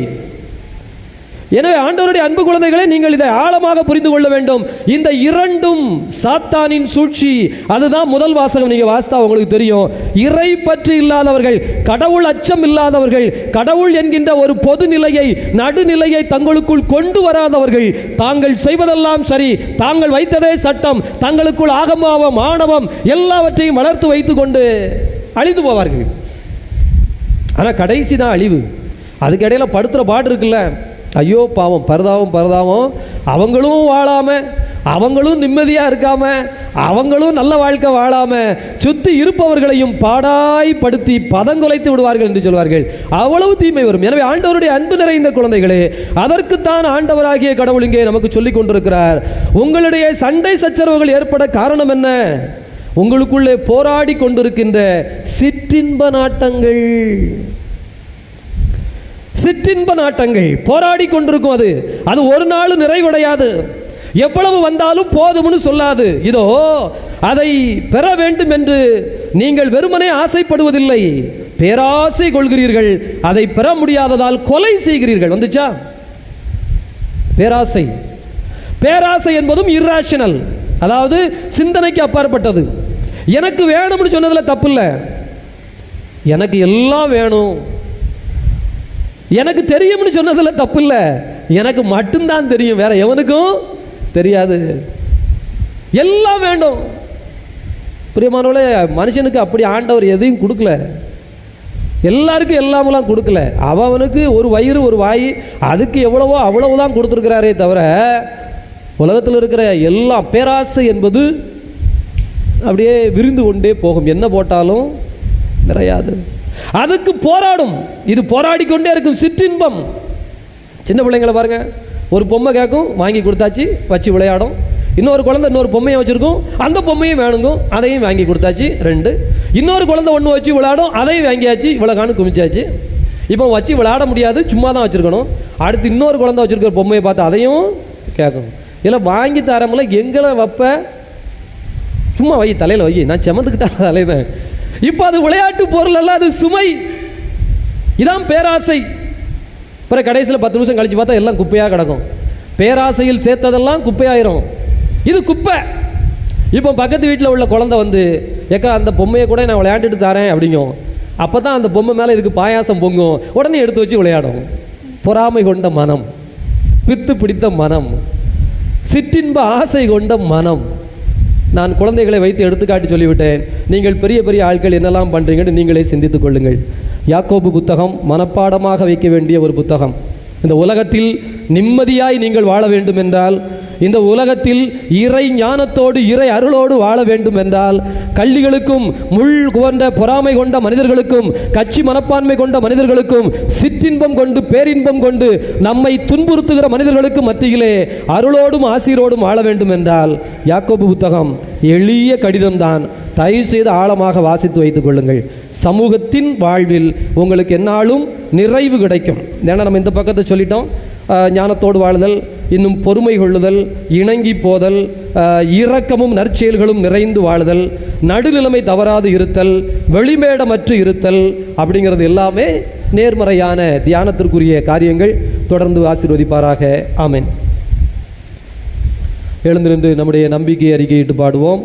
எனவே ஆண்டவருடைய அன்பு குழந்தைகளே, நீங்கள் இதை ஆழமாக புரிந்து கொள்ள வேண்டும். இந்த இரண்டும் சாத்தானின் சூழ்ச்சி. அதுதான் முதல் வாசகம். நீங்கள் வாசித்தா உங்களுக்கு தெரியும். இறை பற்றி இல்லாதவர்கள், கடவுள் அச்சம் இல்லாதவர்கள், கடவுள் என்கின்ற ஒரு பொது நிலையை, நடுநிலையை தங்களுக்குள் கொண்டு வராதவர்கள், தாங்கள் செய்வதெல்லாம் சரி, தாங்கள் வைத்ததே சட்டம், தங்களுக்குள் ஆகமாவம், ஆணவம் எல்லாவற்றையும் வளர்த்து வைத்து கொண்டு அழிந்து போவார்கள். ஆனால் கடைசி தான் அழிவு. அதுக்கு இடையில படுத்துகிற பாடு இருக்குல்ல, ஐயோ பாவம், பரதாவும், அவங்களும் வாழாமல், அவங்களும் நிம்மதியாக இருக்காமல், அவங்களும் நல்ல வாழ்க்கை வாழாமல், சுற்றி இருப்பவர்களையும் பாடாய்படுத்தி பதங்கொலைத்து விடுவார்கள் என்று சொல்வார்கள். அவ்வளவு தீமை வரும். எனவே ஆண்டவருடைய அன்பு நிறைந்த குழந்தைகளே, அதற்குத்தான் ஆண்டவராகிய கடவுள் இங்கே நமக்கு சொல்லிக் கொண்டிருக்கிறார். உங்களுடைய சண்டை சச்சரவுகள் ஏற்பட காரணம் என்ன? உங்களுக்குள்ளே போராடி கொண்டிருக்கின்ற சிற்றின்ப நாட்டங்கள். சிற்றின்ப நாட்டங்கள் போராடி கொண்டிருக்கும். அது ஒரு நாள் நிறைவடையாது. எவ்வளவு வந்தாலும் போதும்னு சொல்லாது. இதோ அதை பெற வேண்டும் என்று நீங்கள் வெறுமனே ஆசைப்படுவதில்லை, பேராசை கொள்கிறீர்கள். அதை பெற முடியாததால் கொலை செய்கிறீர்கள். வந்துச்சா? பேராசை. பேராசை என்பதும் இர்ரேஷனல், அதாவது சிந்தனைக்கு அப்பாற்பட்டது. எனக்கு வேணும்னு சொன்னதில் தப்பு இல்லை. எனக்கு எல்லாம் வேணும், எனக்கு தெரியும்னு சொன்னதில் தப்பு இல்லை. எனக்கு மட்டும்தான் தெரியும், வேற எவனுக்கும் தெரியாது. எல்லாம் வேண்டும். பிரியமானவர்களே, மனுஷனுக்கு அப்படி ஆண்டவர் எதையும் கொடுக்கல. எல்லாருக்கும் எல்லாமெல்லாம் கொடுக்கல. அவனுக்கு ஒரு வயிறு, ஒரு வாய், அதுக்கு எவ்வளவோ அவ்வளவுதான் கொடுத்துருக்கிறாரே தவிர, உலகத்தில் இருக்கிற எல்லா பேராசை என்பது அப்படியே விரிந்து கொண்டே போகும். என்ன போட்டாலும் நிறையாது. அதுக்கு போராடும். இது போராடி கொண்டே இருக்கும். சிற்றின்பம். சின்ன பிள்ளைங்களை பாருங்க, ஒரு பொம்மை கேட்கும், வாங்கி கொடுத்தாச்சு, வச்சு விளையாடும். இன்னொரு குழந்தை இன்னொரு பொம்மையை வச்சுருக்கும், அந்த பொம்மையும் வேணுங்கும், அதையும் வாங்கி கொடுத்தாச்சு 2. இன்னொரு குழந்தை ஒன்று வச்சு விளையாடும், அதையும் வாங்கியாச்சு, இவ்வளோகானு குமிச்சாச்சு. இப்போ வச்சு விளையாட முடியாது, சும்மா தான் வச்சுருக்கணும். அடுத்து இன்னொரு குழந்தை வச்சுருக்கிற பொம்மையை பார்த்து அதையும் கேட்கும். இல்லை வாங்கி தரமில்ல, எங்களை வைப்ப, சும்மா வை, தலையில் வை, நான் செமந்துக்கிட்டா தலைவன். இப்போ அது விளையாட்டு பொருள் அல்ல, அது சுமை. இதான் பேராசை. பிறகு கடைசியில் 10 நிமிஷம் கழிச்சு பார்த்தா எல்லாம் குப்பையாக கிடக்கும். பேராசையில் சேர்த்ததெல்லாம் குப்பையாயிரும். இது குப்பை. இப்போ பக்கத்து வீட்டில் உள்ள குழந்தை வந்து, ஏக்கா அந்த பொம்மையை கூட நான் விளையாண்டுட்டு தரேன் அப்படிங்கும். அப்போ தான் அந்த பொம்மை மேலே இதுக்கு பாயாசம் பொங்கும். உடனே எடுத்து வச்சு விளையாடும். பொறாமை கொண்ட மனம், பித்து பிடித்த மனம், சிற்றின்ப ஆசை கொண்ட மனம். நான் குழந்தைகளை வைத்து எடுத்துக்காட்டி சொல்லிவிட்டேன். நீங்கள் பெரிய பெரிய ஆட்கள் என்னெல்லாம் பண்ணுறீங்கன்னு நீங்களே சிந்தித்துக் கொள்ளுங்கள். யாக்கோபு புத்தகம் மனப்பாடமாக வைக்க வேண்டிய ஒரு புத்தகம். இந்த உலகத்தில் நிம்மதியாய் நீங்கள் வாழ வேண்டும் என்றால், இந்த உலகத்தில் இறை ஞானத்தோடு இறை அருளோடு வாழ வேண்டும் என்றால், கள்ளிகளுக்கும் முள் போன்ற பொறாமை கொண்ட மனிதர்களுக்கும் கட்சி மனப்பான்மை கொண்ட மனிதர்களுக்கும் சிற்றின்பம் கொண்டு பேரின்பம் கொண்டு நம்மை துன்புறுத்துகிற மனிதர்களுக்கு மத்தியிலே அருளோடும் ஆசீரோடும் வாழ வேண்டும் என்றால் யாக்கோபு புத்தகம் எளிய கடிதம்தான். தயவு செய்து ஆழமாக வாசித்து வைத்துக் கொள்ளுங்கள். சமூகத்தின் வாழ்வில் உங்களுக்கு என்னாலும் நிறைவு கிடைக்கும். ஏன்னா நம்ம இந்த பக்கத்தை சொல்லிட்டோம், ஞானத்தோடு வாழுதல், இன்னும் பொறுமை கொள்ளுதல், இணங்கி போதல், இரக்கமும் நற்செயல்களும் நிறைந்து வாழுதல், நடுநிலைமை தவறாது இருத்தல், வெளிமேடமற்று இருத்தல், அப்படிங்கிறது எல்லாமே நேர்மறையான தியானத்திற்குரிய காரியங்கள். தொடர்ந்து ஆசீர்வதிப்பாராக. ஆமென். எழுந்திருந்து நம்முடைய நம்பிக்கை அறிக்கையிட்டு பாடுவோம்.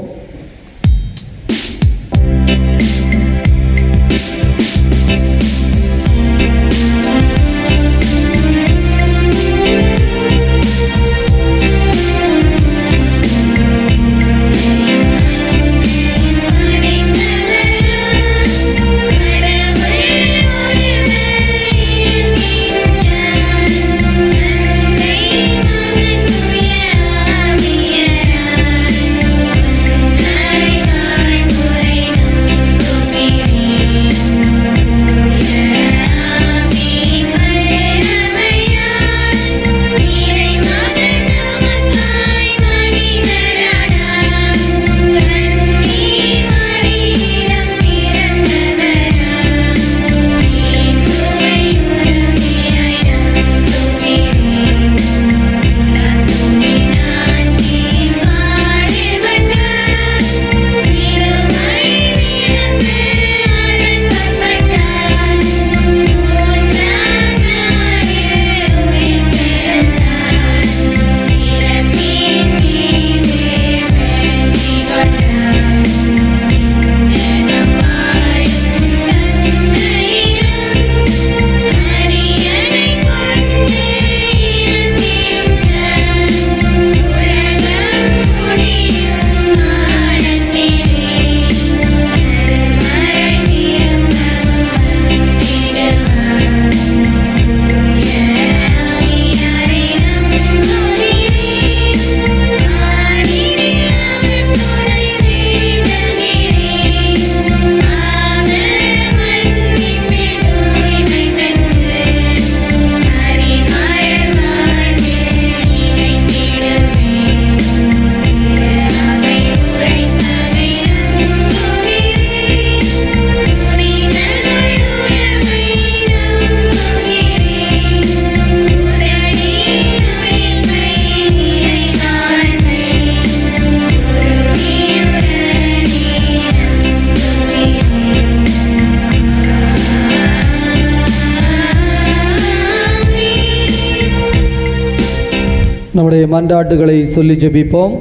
நம்முடைய மன்றாட்டுகளை சொல்லி ஜெபிப்போம்.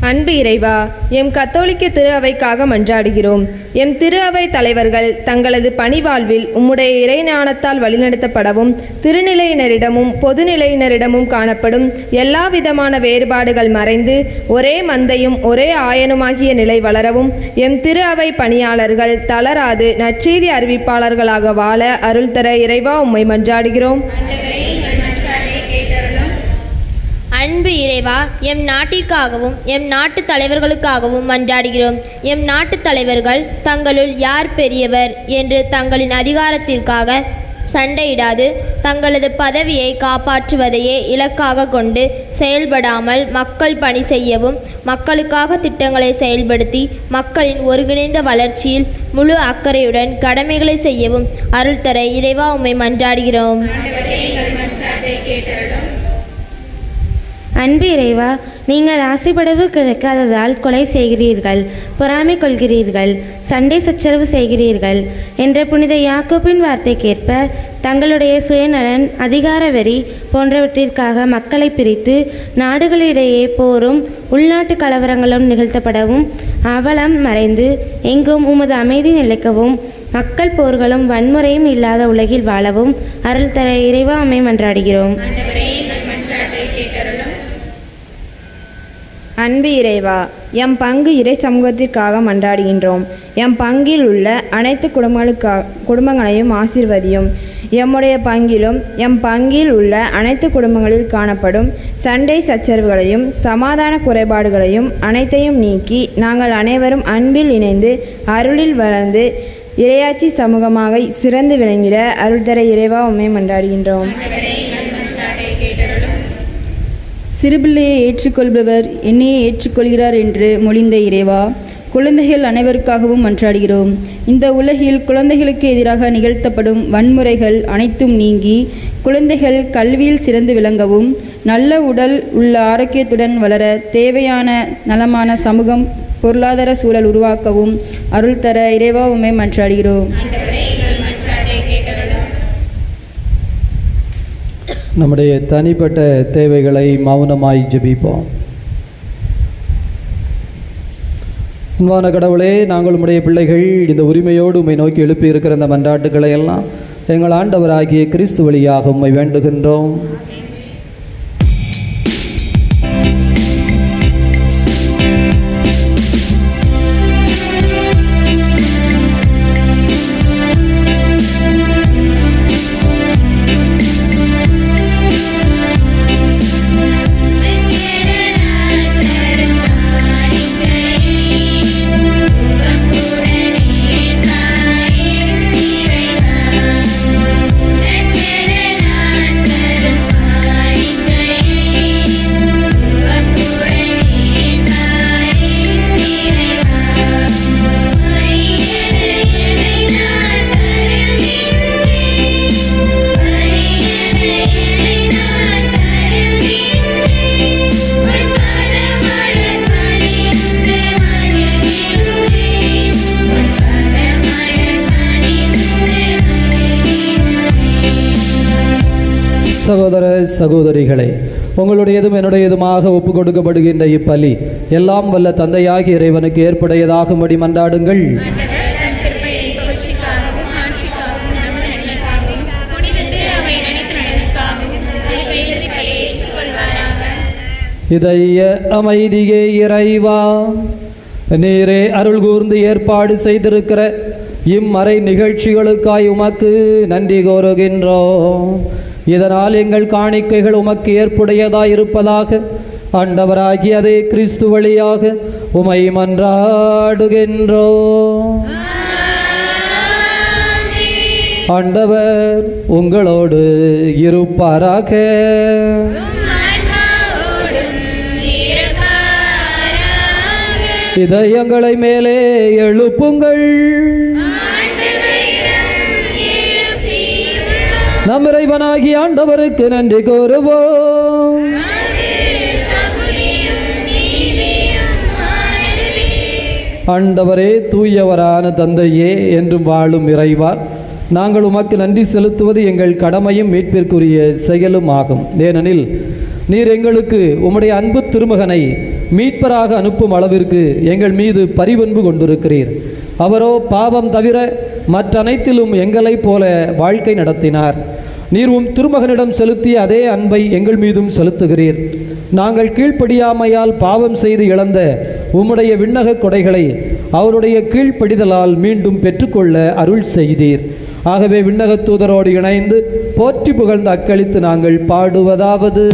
அன்பு இறைவா, எம் கத்தோலிக்க திரு அவைக்காக மன்றாடுகிறோம். எம் திரு அவை தலைவர்கள் தங்களது பணிவாழ்வில் உம்முடைய இறைஞானத்தால் வழிநடத்தப்படவும், திருநிலையினரிடமும் பொதுநிலையினரிடமும் காணப்படும் எல்லா விதமான வேறுபாடுகள் மறைந்து ஒரே மந்தையும் ஒரே ஆயனுமாகிய நிலை வளரவும், எம் திரு அவை பணியாளர்கள் தளராது நற்செய்தி அறிவிப்பாளர்களாக வாழ அருள் தர இறைவா உம்மை மன்றாடுகிறோம். அன்பு இறைவா, எம் நாட்டிற்காகவும் எம் நாட்டு தலைவர்களுக்காகவும் மன்றாடுகிறோம். எம் நாட்டு தலைவர்கள் தங்களுள் யார் பெரியவர் என்று தங்களின் அதிகாரத்திற்காக சண்டையிடாது தங்களது பதவியை காப்பாற்றுவதையே இலக்காக கொண்டு செயல்படாமல் மக்கள் பணி செய்யவும், மக்களுக்காக திட்டங்களை செயல்படுத்தி மக்களின் ஒருங்கிணைந்த வளர்ச்சியில் முழு அக்கறையுடன் கடமைகளை செய்யவும் அருள் தர இறைவா உம்மை மன்றாடுகிறோம். அன்பு இறைவா, நீங்கள் ஆசைப்படவு கிடைக்காததால் கொலை செய்கிறீர்கள், பொறாமை கொள்கிறீர்கள், சண்டை சச்சரவு செய்கிறீர்கள் என்ற புனித யாக்கோபின் வார்த்தைக்கேற்ப தங்களுடைய சுயநலன், அதிகார வெறி போன்றவற்றிற்காக மக்களை பிரித்து நாடுகளிடையே போரும் உள்நாட்டு கலவரங்களும் நிகழ்த்தப்படவும், அவலம் மறைந்து எங்கும் உமது அமைதி நிலைக்கவும், மக்கள் போர்களும் வன்முறையும் இல்லாத உலகில் வாழவும் அருள் தர இறைவா உம்மை மன்றாடுகிறோம். அன்பு இறைவா, எம் பங்கு இறை சமூகத்திற்காக மன்றாடுகின்றோம். எம் பங்கில் உள்ள அனைத்து குடும்பங்களையும் ஆசீர்வதியும். எம்முடைய பங்கிலும் எம் பங்கில் உள்ள அனைத்து குடும்பங்களில் காணப்படும் சண்டை சச்சரவுகளையும் சமாதான குறைபாடுகளையும் அனைத்தையும் நீக்கி நாங்கள் அனைவரும் அன்பில் இணைந்து அருளில் வளர்ந்து இறையாட்சி சமூகமாக சிறந்து விளங்கிட அருள் தர இறைவா உம்மை மன்றாடுகின்றோம். சிறுபிள்ளையை ஏற்றுக்கொள்பவர் என்னையே ஏற்றுக்கொள்கிறார் என்று மொழிந்த இறைவா, குழந்தைகள் அனைவருக்காகவும் மன்றாடுகிறோம். இந்த உலகில் குழந்தைகளுக்கு எதிராக நிகழ்த்தப்படும் வன்முறைகள் அனைத்தும் நீங்கி குழந்தைகள் கல்வியில் சிறந்து விளங்கவும் நல்ல உடல் உள்ள ஆரோக்கியத்துடன் வளர தேவையான நலமான சமூகம் பொருளாதார சூழல் உருவாக்கவும் அருள் தர இறைவா உம்மை மன்றாடுகிறோம். நம்முடைய தனிப்பட்ட தேவைகளை மௌனமாய் ஜெபிப்போம். அன்பான கடவுளே, நாங்கள் உம்முடைய பிள்ளைகள் இந்த உரிமையோடு உம்மை நோக்கி எழுப்பி இருக்கிற இந்த மன்றாட்டுக்களை எல்லாம் எங்கள் ஆண்டவராகிய கிறிஸ்து வழியாக உம்மை வேண்டுகின்றோம். சகோதர சகோதரிகளே, உங்களுடையதும் என்னுடையதுமாக ஒப்பு கொடுக்கப்படுகின்ற இப்பலி எல்லாம் வல்ல தந்தையாகிய இறைவனுக்கு ஏற்புடையதாகும்படி மன்றாடுங்கள். இதய அமைதியே இறைவா, நீரே அருள் கூர்ந்து ஏற்பாடு செய்திருக்கிற இம்மறை நிகழ்ச்சிகளுக்காய் உமக்கு நன்றி கூறுகின்றோம். இதனால் எங்கள் காணிக்கைகள் உமக்கு ஏற்புடையதாய் இருப்பதாக ஆண்டவராகிய அதே கிறிஸ்து வழியாக உமை மன்றாடுகின்றோம். ஆண்டவர் உங்களோடு இருப்பாராக. இதயங்களை மேலே எழுப்புங்கள். நம் இறைவனாகிய ஆண்டவருக்கு நன்றி கூறுவோம். ஆண்டவரே, தூயவரான தந்தையே, என்றும் வாழும் இறைவா, நாங்கள் உமக்கு நன்றி செலுத்துவது எங்கள் கடமையும் மீட்பிற்குரிய செயலும் ஆகும். ஏனெனில் நீர் எங்களுக்கு உம்முடைய அன்பு திருமகனை மீட்பராக அனுப்பும் அளவிற்கு எங்கள் மீது பரிவன்பு கொண்டிருக்கிறீர். அவரோ பாவம் தவிர மற்ற அனைத்திலும் எங்களைப் போல வாழ்க்கை நடத்தினார். நீர் உம் திருமகனிடம் செலுத்திய அதே அன்பை எங்கள் மீதும் செலுத்துகிறீர். நாங்கள் கீழ்ப்படியாமையால் பாவம் செய்து இழந்த உம்முடைய விண்ணக கொடைகளை அவருடைய கீழ்ப்படிதலால் மீண்டும் பெற்றுக்கொள்ள அருள் செய்தீர். ஆகவே விண்ணக தூதரோடு இணைந்து போற்றி புகழ்ந்து அக்களித்து நாங்கள் பாடுவதாவது: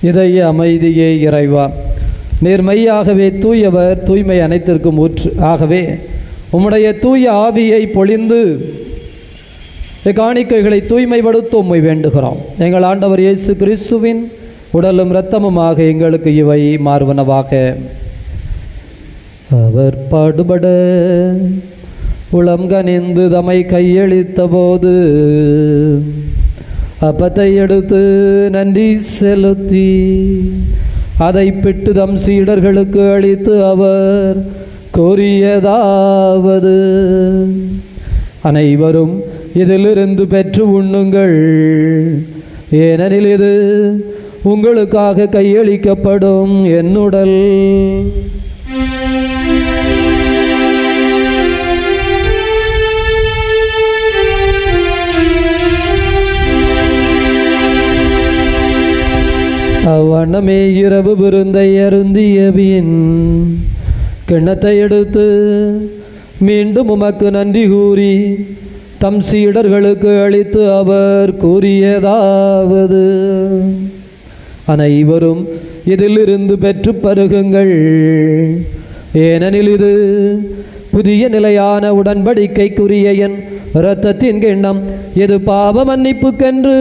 இதய அமைதியே இறைவா, நீர் மெய்யாகவே தூயவர், தூய்மை அனைத்திற்கும் ஊற்று. ஆகவே உம்முடைய தூய ஆவியை பொழிந்து காணிக்கைகளை தூய்மைப்படுத்த உம்மை வேண்டுகிறோம். எங்கள் ஆண்டவர் இயேசு கிறிஸ்துவின் உடலும் இரத்தமுமாக எங்களுக்கு இவை மாறுவனவாக. அவர் பாடுபட உளம் கனிந்து தம்மை கையளித்த போது அப்பத்தை எடுத்து நன்றி செலுத்தி அதை பிட்டு தம் சீடர்களுக்கு அளித்து அவர் கூறியதாவது: அனைவரும் இதிலிருந்து பெற்று உண்ணுங்கள், ஏனெனில் இது உங்களுக்காக கையளிக்கப்படும் என் உடல். அவ்வண்ணமே இரவு விருந்தை அருந்திய பின் கிண்ணத்தை எடுத்து மீண்டும் உமக்கு நன்றி கூறி தம் சீடர்களுக்கு அளித்து அவர் கூறியதாவது: அனைவரும் இதிலிருந்து பெற்று பருகுங்கள், ஏனெனில் இது புதிய நிலையான உடன்படிக்கைக்குரிய என் இரத்தத்தின் கிண்ணம். இது பாவ மன்னிப்புக்கென்று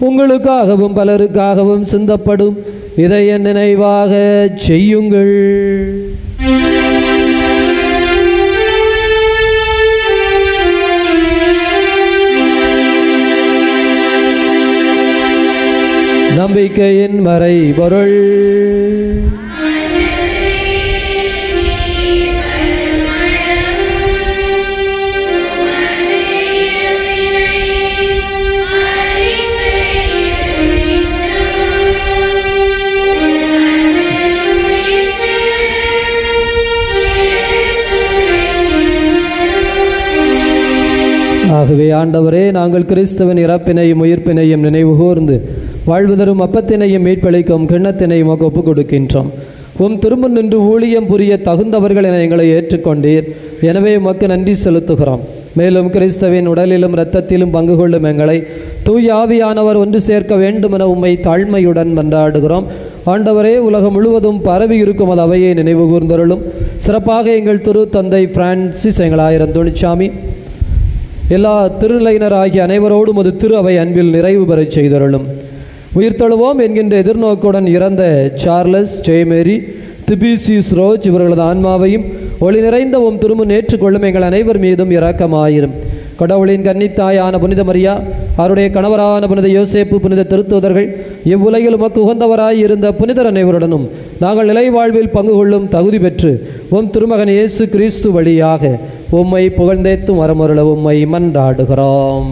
உங்களுக்காகவும் பலருக்காகவும் சிந்தப்படும். இதை என் நினைவாக செய்யுங்கள். நம்பிக்கையின் மறைபொருள். ஆகவே ஆண்டவரே, நாங்கள் கிறிஸ்துவின் இறப்பினையும் உயிர்ப்பினையும் நினைவு கூர்ந்து வாழ்வு தரும் அப்பத்தினையும் மீட்பளிக்கும் கிண்ணத்தினையும் ஒப்புக் கொடுக்கின்றோம். உம் திரும்ப நின்று ஊழியம் புரிய தகுந்தவர்கள் என எங்களை ஏற்றுக்கொண்டீர். எனவே உமக்கு நன்றி செலுத்துகிறோம். மேலும் கிறிஸ்துவின் உடலிலும் இரத்தத்திலும் பங்கு கொள்ளும் எங்களை தூய ஆவியானவர் ஒன்று சேர்க்க வேண்டும் என உம்மை தாழ்மையுடன் மன்றாடுகிறோம். ஆண்டவரே, உலகம் முழுவதும் பரவி இருக்கும் அது அவையை நினைவு கூர்ந்தருளும். சிறப்பாக எங்கள் திரு தந்தை பிரான்சிஸ், எங்கள் ஆயிரம் தொழிற்சாமி, எல்லா திருநிலையினராகிய அனைவரோடும் அது திரு அவை அன்பில் நிறைவு பெறச் செய்தருளும். உயிர்த்தெழுவோம் என்கின்ற எதிர்நோக்குடன் இறந்த சார்லஸ், ஜெயமேரி, திபிசியூஸ் ரோஜ் இவர்களது ஆன்மாவையும் ஒளி நிறைந்த உம் திருமுன் ஏற்றுக்கொள்ளும் எங்கள் அனைவர் மீதும் இரக்கமாயிரும். கடவுளின் கன்னித்தாயான புனித மரியா, அவருடைய கணவரான புனித யோசேப்பு, புனித திருத்தூதர்கள், இவ்வுலகில் உமக்கு உகந்தவராய் இருந்த புனிதர் அனைவருடனும் நாங்கள் நிலை வாழ்வில் பங்கு கொள்ளும் தகுதி பெற்று உம் திருமகன் இயேசு கிறிஸ்து வழியாக உம்மை புகழ்ந்தேத்தும் வரமருள உம்மை மன்றாடுகிறோம்.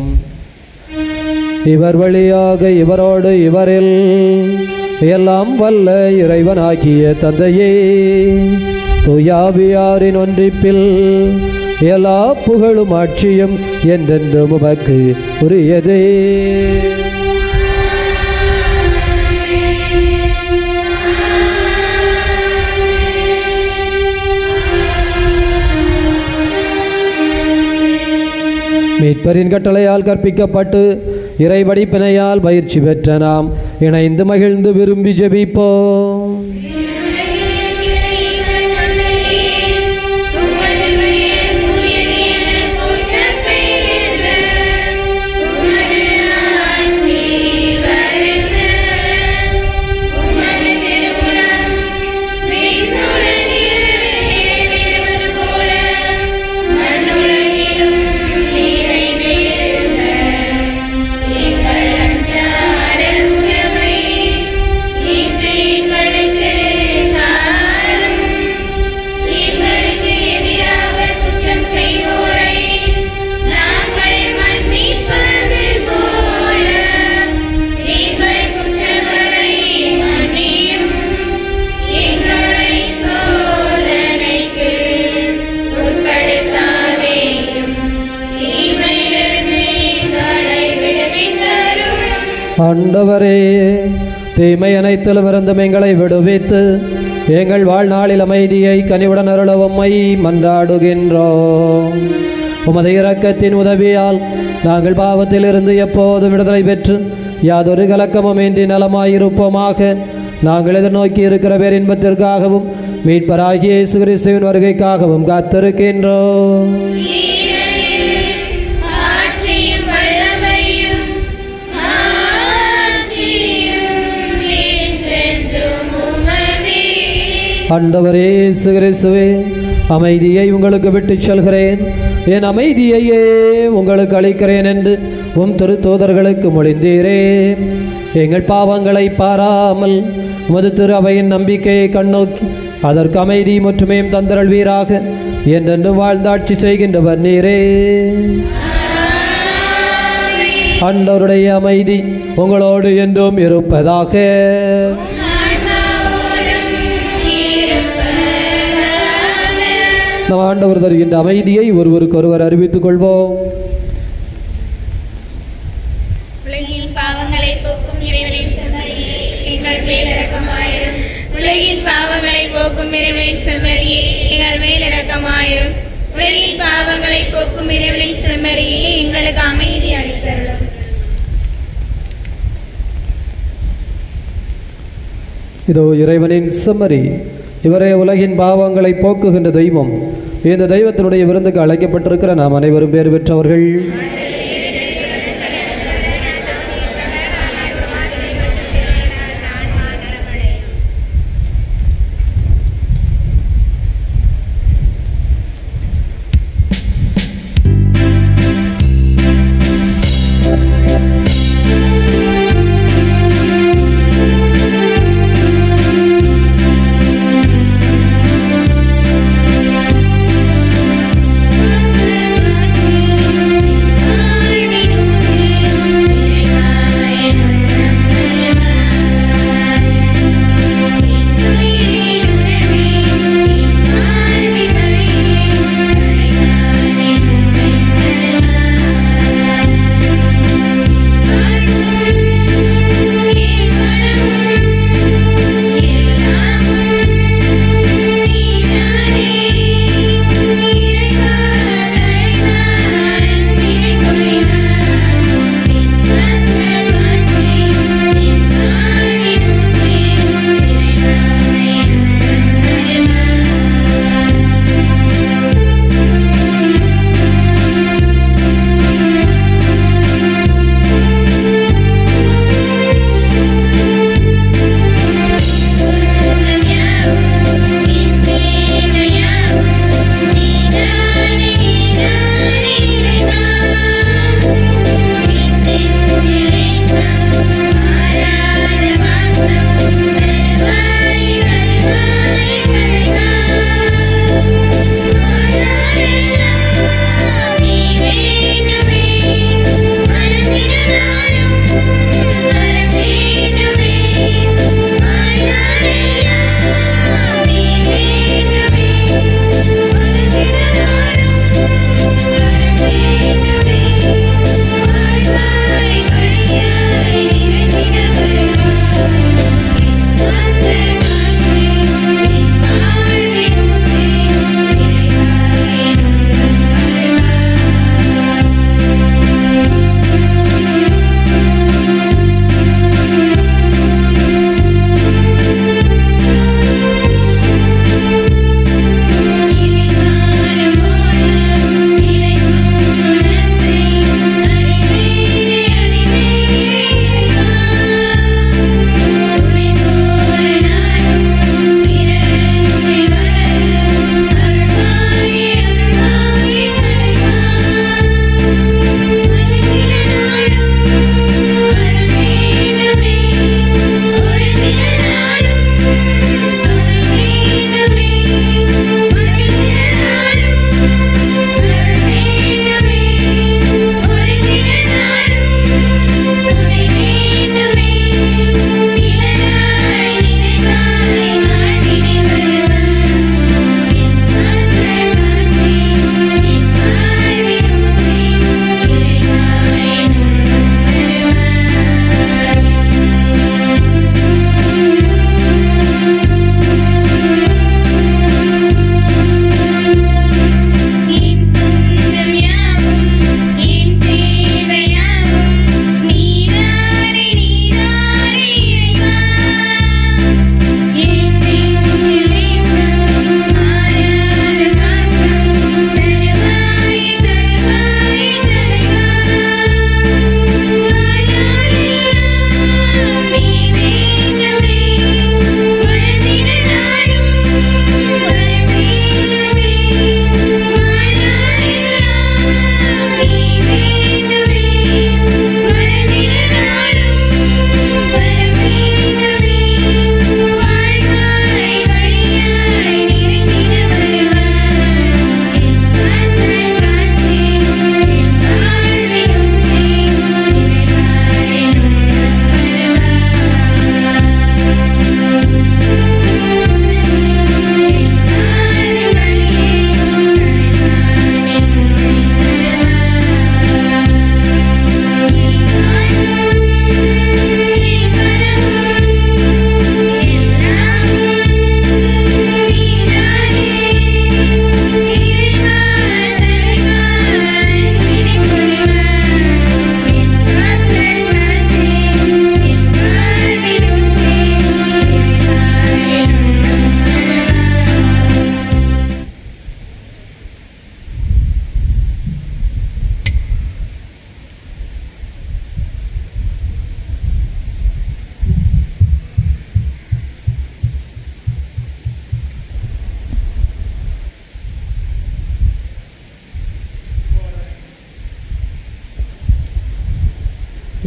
இவர் வழியாக, இவரோடு, இவரில் எல்லாம் வல்ல இறைவனாகிய தந்தையே, தூயாவியாரின் ஒன்றிப்பில் எல்லா புகழும் ஆட்சியும் என்றென்றும் உமக்கு உரியதே. மீட்பரின் கட்டளையால் கற்பிக்கப்பட்டு இறைவடிப்பினையால் பயிற்சி பெற்ற நாம் இணைந்து மகிழ்ந்து விரும்பி ஜெபிப்போம். ஆண்டவரே, தீமை அனைத்திலும் இருந்தும் எங்களை விடுவித்து எங்கள் வாழ்நாளில் அமைதியை கனிவுடன் அருள உம்மை மன்றாடுகின்றோம். உமது இரக்கத்தின் உதவியால் நாங்கள் பாவத்தில் இருந்து எப்போதும் விடுதலை பெற்று யாதொரு கலக்கமுமின்றி நலமாயிருப்போமாக. நாங்கள் எதிர்நோக்கி இருக்கிற பேரின்பத்திற்காகவும் மீட்பராகிய இயேசு கிறிஸ்துவின் வருகைக்காகவும் காத்திருக்கின்றோம். ஆண்டவரே இயேசு கிறிஸ்துவே, அமைதியை உங்களுக்கு விட்டுச் செல்கிறேன், என் அமைதியையே உங்களுக்கு அளிக்கிறேன் என்று உம் திருத்தூதர்களுக்கு மொழிந்தீரே. எங்கள் பாவங்களை பாராமல் உமது திரு அவையின் நம்பிக்கையை கண்ணோக்கி அதற்கு அமைதி மற்றுமையும் தந்தருள்வீராக. என்றென்று வாழ்ந்தாட்சி செய்கின்றவர் நீரே. ஆண்டவருடைய அமைதி உங்களோடு என்றும் இருப்பதாக. நம் ஆண்டவர் தருகின்ற அமைதியை ஒருவருக்கொருவர் அறிவித்துக் கொள்வோம். உலகின் பாவங்களை போக்கும் இறைவனின் செம்மறியே, எங்கள் மேல் இரக்கமாயிரும். உலகின் பாவங்களை போக்கும் இறைவனின் செம்மறியே, எங்கள் மேல் இரக்கமாயிரும். உலகின் பாவங்களை போக்கும் இறைவனின் செம்மறியே, எங்களுக்கு அமைதி அளித்தருளும். இதோ இறைவனின் செம்மறி, இவரே உலகின் பாவங்களை போக்குகின்ற தெய்வம். இந்த தெய்வத்தினுடைய விருந்துக்கு அழைக்கப்பட்டிருக்கிற நாம் அனைவரும் பேர் பெற்றவர்கள். ஆ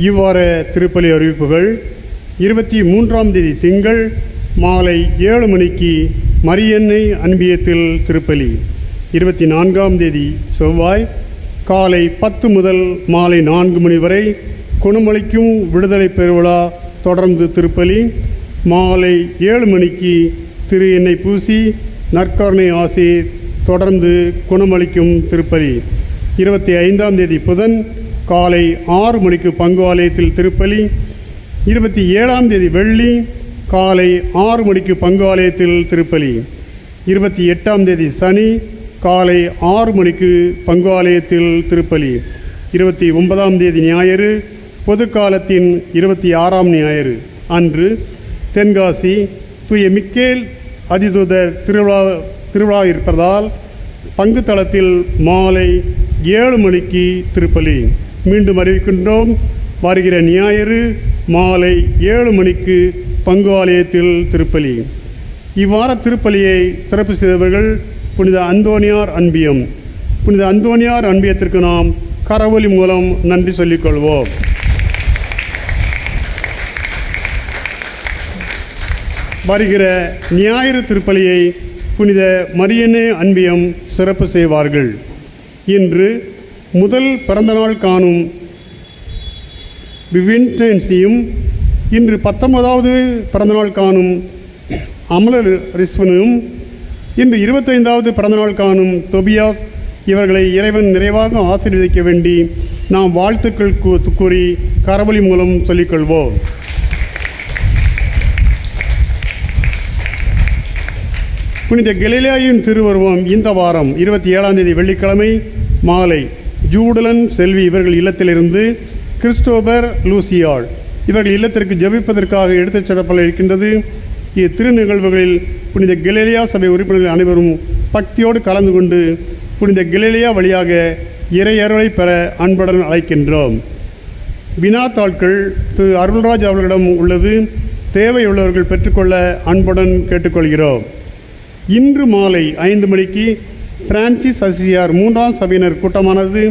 இவ்வாறு திருப்பலி அறிவிப்புகள். 23ஆம் தேதி திங்கள் மாலை 7 மணிக்கு மரியன்னை அன்பியத்தில் திருப்பலி. 24ஆம் தேதி செவ்வாய் காலை 10 முதல் மாலை 4 மணி வரை குணமளிக்கும் விடுதலை பெருவிழா தொடர்ந்து திருப்பலி. மாலை 7 மணிக்கு திரு எண்ணெய் பூசி நற்கருணை ஆசீர் தொடர்ந்து குணமளிக்கும் திருப்பலி. 25ஆம் தேதி புதன் காலை 6 மணிக்கு பங்கு ஆலயத்தில் திருப்பலி. 27ஆம் தேதி வெள்ளி காலை 6 மணிக்கு பங்கு ஆலயத்தில் திருப்பலி. 28ஆம் தேதி சனி காலை 6 மணிக்கு பங்கு ஆலயத்தில் திருப்பலி. 29ஆம் தேதி ஞாயிறு பொதுக்காலத்தின் 26ஆம் ஞாயிறு அன்று தென்காசி தூய மிக்கேல் அதிதூதர் திருவிழா இருப்பதால் பங்கு தளத்தில் மாலை 7 மணிக்கு திருப்பலி. மீண்டும் அறிவிக்கின்றோம், வருகிற ஞாயிறு மாலை 7 மணிக்கு பங்கு ஆலயத்தில் திருப்பலி. இவ்வார திருப்பலியை சிறப்பு செய்தவர்கள் புனித அந்தோனியார் அன்பியம். புனித அந்தோனியார் அன்பியத்திற்கு நாம் கரவொலி மூலம் நன்றி சொல்லிக்கொள்வோம். வருகிற ஞாயிறு திருப்பலியை புனித மரியன்னை அன்பியம் சிறப்பு செய்வார்கள். இன்று முதல் பிறந்தநாள் காணும் விவின்டன்சியும், இன்று 19வது பிறந்தநாள் காணும் அமலர் ரிஸ்வனும், இன்று 25வது பிறந்தநாள் காணும் தொபியாஸ் இவர்களை இறைவன் நிறைவாக ஆசீர்வதிக்க வேண்டி நாம் வாழ்த்துக்கள் கூறி கரவொலி மூலம் சொல்லிக்கொள்வோம். புனித கலிலேயாவின் திருவுருவம் இந்த வாரம் 27ஆம் தேதி வெள்ளிக்கிழமை மாலை ஜூடலன் செல்வி இவர்கள் இல்லத்திலிருந்து கிறிஸ்டோபர் லூசியாள் இவர்கள் இல்லத்திற்கு ஜெபிப்பதற்காக எடுத்துச் செல்லப்பட இருக்கின்றது. இத்திரு நிகழ்வுகளில் புனித கலிலேயா சபை உறுப்பினர்கள் அனைவரும் பக்தியோடு கலந்து கொண்டு புனித கலிலேயா வழியாக இறையருளை பெற அன்புடன் அழைக்கின்றோம். வினாத்தாட்கள் திரு அருள்ராஜ் அவர்களிடம் உள்ளது. தேவையுள்ளவர்கள் பெற்றுக்கொள்ள அன்புடன் கேட்டுக்கொள்கிறோம். இன்று மாலை 5 மணிக்கு பிரான்சிஸ் அசிசியார் 3ஆம் சபையினர் கூட்டமானது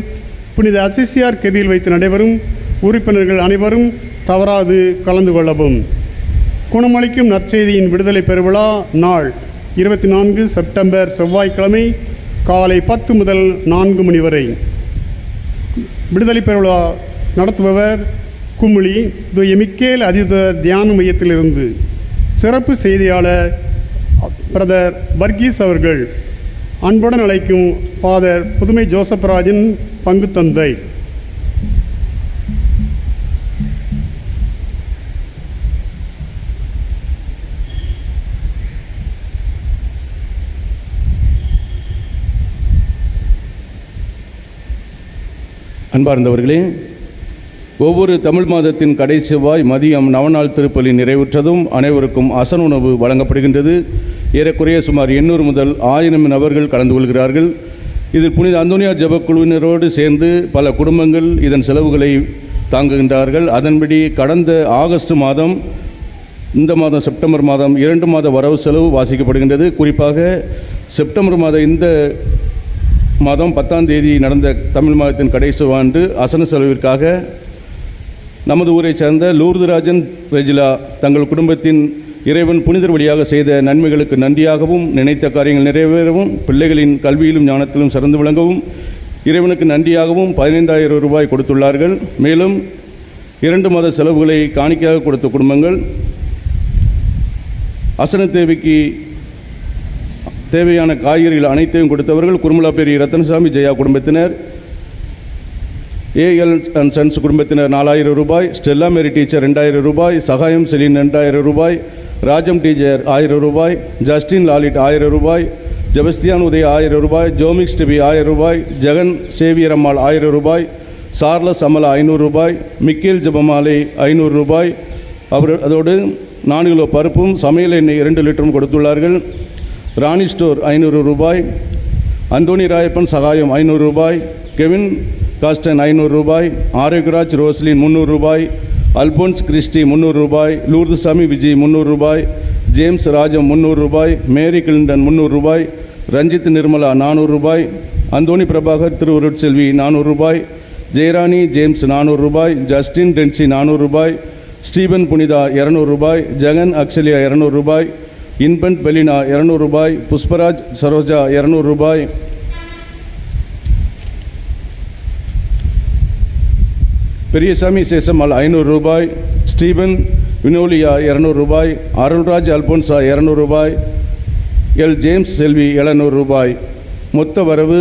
புனித அசிசியார் கெபியில் வைத்து நடைபெறும். உறுப்பினர்கள் அனைவரும் தவறாது கலந்து கொள்ளவும். குணமளிக்கும் நற்செய்தியின் விடுதலை பெருவிழா நாள் 24 செப்டம்பர் செவ்வாய்க்கிழமை காலை 10 முதல் 4 மணி வரை. விடுதலை பெருவிழா நடத்துபவர் குமுளி தூய மிக்கேல் அதிதூதர் தியான மையத்திலிருந்து. சிறப்பு செய்தியாளர் பிரதர் வர்கீஸ் அவர்கள். அன்புடன் அழைக்கும் ஃபாதர் புதுமை ஜோசப் ராஜன் பங்கு தந்தை. அன்பார்ந்தவர்களே, ஒவ்வொரு தமிழ் மாதத்தின் கடைசி செவ்வாய் மதியம் நவநாள் திருப்பலி நிறைவுற்றதும் அனைவருக்கும் அசன் உணவு வழங்கப்படுகின்றது. ஏறக்குறைய சுமார் 800 முதல் 1000 நபர்கள் கலந்து கொள்கிறார்கள். இதில் புனித அந்தோனியார் ஜெபக்குழுவினரோடு சேர்ந்து பல குடும்பங்கள் இதன் செலவுகளை தாங்குகின்றார்கள். அதன்படி கடந்த ஆகஸ்ட் மாதம், இந்த மாதம் செப்டம்பர் மாதம் 2 மாத வரவு செலவு வாசிக்கப்படுகின்றது. குறிப்பாக செப்டம்பர் மாதம் இந்த மாதம் 10ஆம் தேதி நடந்த தமிழ் மாதத்தின் கடைசி ஆண்டு அசன செலவிற்காக நமது ஊரைச் சேர்ந்த லூர்துராஜன் ரெஜிலா தங்கள் குடும்பத்தின் இறைவன் புனிதர் வழியாக செய்த நன்மைகளுக்கு நன்றியாகவும், நினைத்த காரியங்கள் நிறைவேறவும், பிள்ளைகளின் கல்வியிலும் ஞானத்திலும் சிறந்து விளங்கவும் இறைவனுக்கு நன்றியாகவும் 15,000 ரூபாய் கொடுத்துள்ளார்கள். மேலும் 2 மாத செலவுகளை காணிக்கையாக கொடுத்த குடும்பங்கள், அசன தேவைக்கு தேவையான காய்கறிகள் அனைத்தையும் கொடுத்தவர்கள் குருமலாப்பேரி ரத்தனசாமி ஜெயா குடும்பத்தினர், ஏஎல் அண்ட் சன்ஸ் குடும்பத்தினர் 4,000 ரூபாய், ஸ்டெல்லா மேரி டீச்சர் 2,000 ரூபாய், சகாயம் செலின் 2,000 ரூபாய், ராஜம் டீச்சர் 1000 ரூபாய், ஜஸ்டின் லாலிட் 1000 ரூபாய், ஜெபஸ்தியான் உதய 1000 ரூபாய், ஜோமிக்ஸ் டிபி 1000 ரூபாய், ஜெகன் சேவியர் அம்மாள் 1000 ரூபாய், சார்லஸ் அமலா 500 ரூபாய், மிக்கேல் ஜெபமாலை 500 ரூபாய். அதோடு 4 கிலோ பருப்பும் சமையல் எண்ணெய் 2 லிட்டரும் கொடுத்துள்ளார்கள். ராணி ஸ்டோர் 500 ரூபாய், அந்தோனி ராயப்பன் சகாயம் 500 ரூபாய், கெவின் காஸ்டன் 500 ரூபாய், ஆரோக்கியராஜ் ரோஸ்லின் 300 ரூபாய், அல்போன்ஸ் கிறிஸ்டி 300 ரூபாய், லூர்துசாமி விஜய் 300 ரூபாய், ஜேம்ஸ் ராஜம் 300 ரூபாய், மேரி கிளிண்டன் 300 ரூபாய், ரஞ்சித் நிர்மலா 400 ரூபாய், அந்தோனி பிரபாகர் திருவருட்செல்வி 400 ரூபாய், ஜெயராணி ஜேம்ஸ் 400 ரூபாய், ஜஸ்டின் டென்சி 400 ரூபாய், ஸ்டீபன் புனிதா 200 ரூபாய், ஜெகன் அக்ஷலியா 200 ரூபாய், இன்பன்ட் பெலினா 200 ரூபாய், புஷ்பராஜ் சரோஜா 200 ரூபாய், பெரியசாமி சேசம்மாள் 500 ரூபாய், ஸ்டீபன் வினோலியா 200 ரூபாய், அருள்ராஜ் அல்போன்சா 200 ரூபாய், எல் ஜேம்ஸ் செல்வி 700 ரூபாய். மொத்த வரவு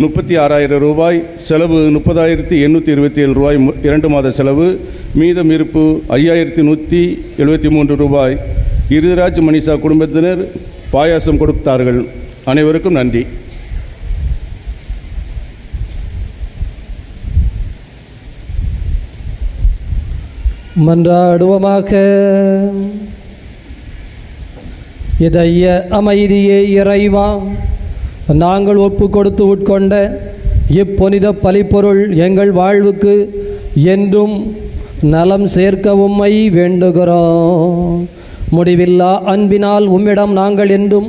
36,000 ரூபாய். செலவு 30,827 ரூபாய் 2 மாத செலவு. மீதம் இருப்பு 5,173 ரூபாய். இருதராஜ் மணிஷா குடும்பத்தினர் பாயாசம் கொடுத்தார்கள். அனைவருக்கும் நன்றி. மன்றாடுவோமாக. இதய அமைதியே இறைவா, நாங்கள் ஒப்பு கொடுத்து உட்கொண்ட இப்புனித பலிப்பொருள் எங்கள் வாழ்வுக்கு என்றும் நலம் சேர்க்க உம்மை வேண்டுகிறோம். முடிவில்லா அன்பினால் உம்மிடம் நாங்கள் என்றும்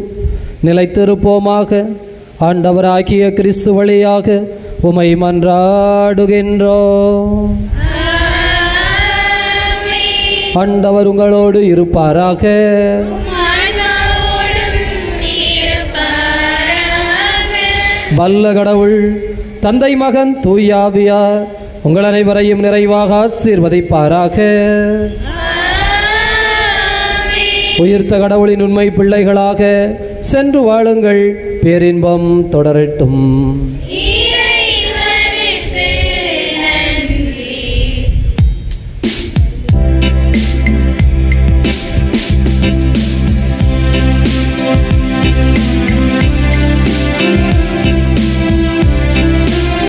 நிலைத்திருப்போமாக. ஆண்டவராகிய கிறிஸ்து வழியாக உம்மை மன்றாடுகின்றோம். ஆண்டவர் உங்களோடு இருப்பாராக. வல்ல கடவுள் தந்தை மகன் தூயாவியார் உங்கள் அனைவரையும் நிறைவாக ஆசீர்வதிப்பாராக. உயிர்த்த கடவுளின் உண்மை பிள்ளைகளாக சென்று வாழுங்கள். பேரின்பம் தொடரட்டும்.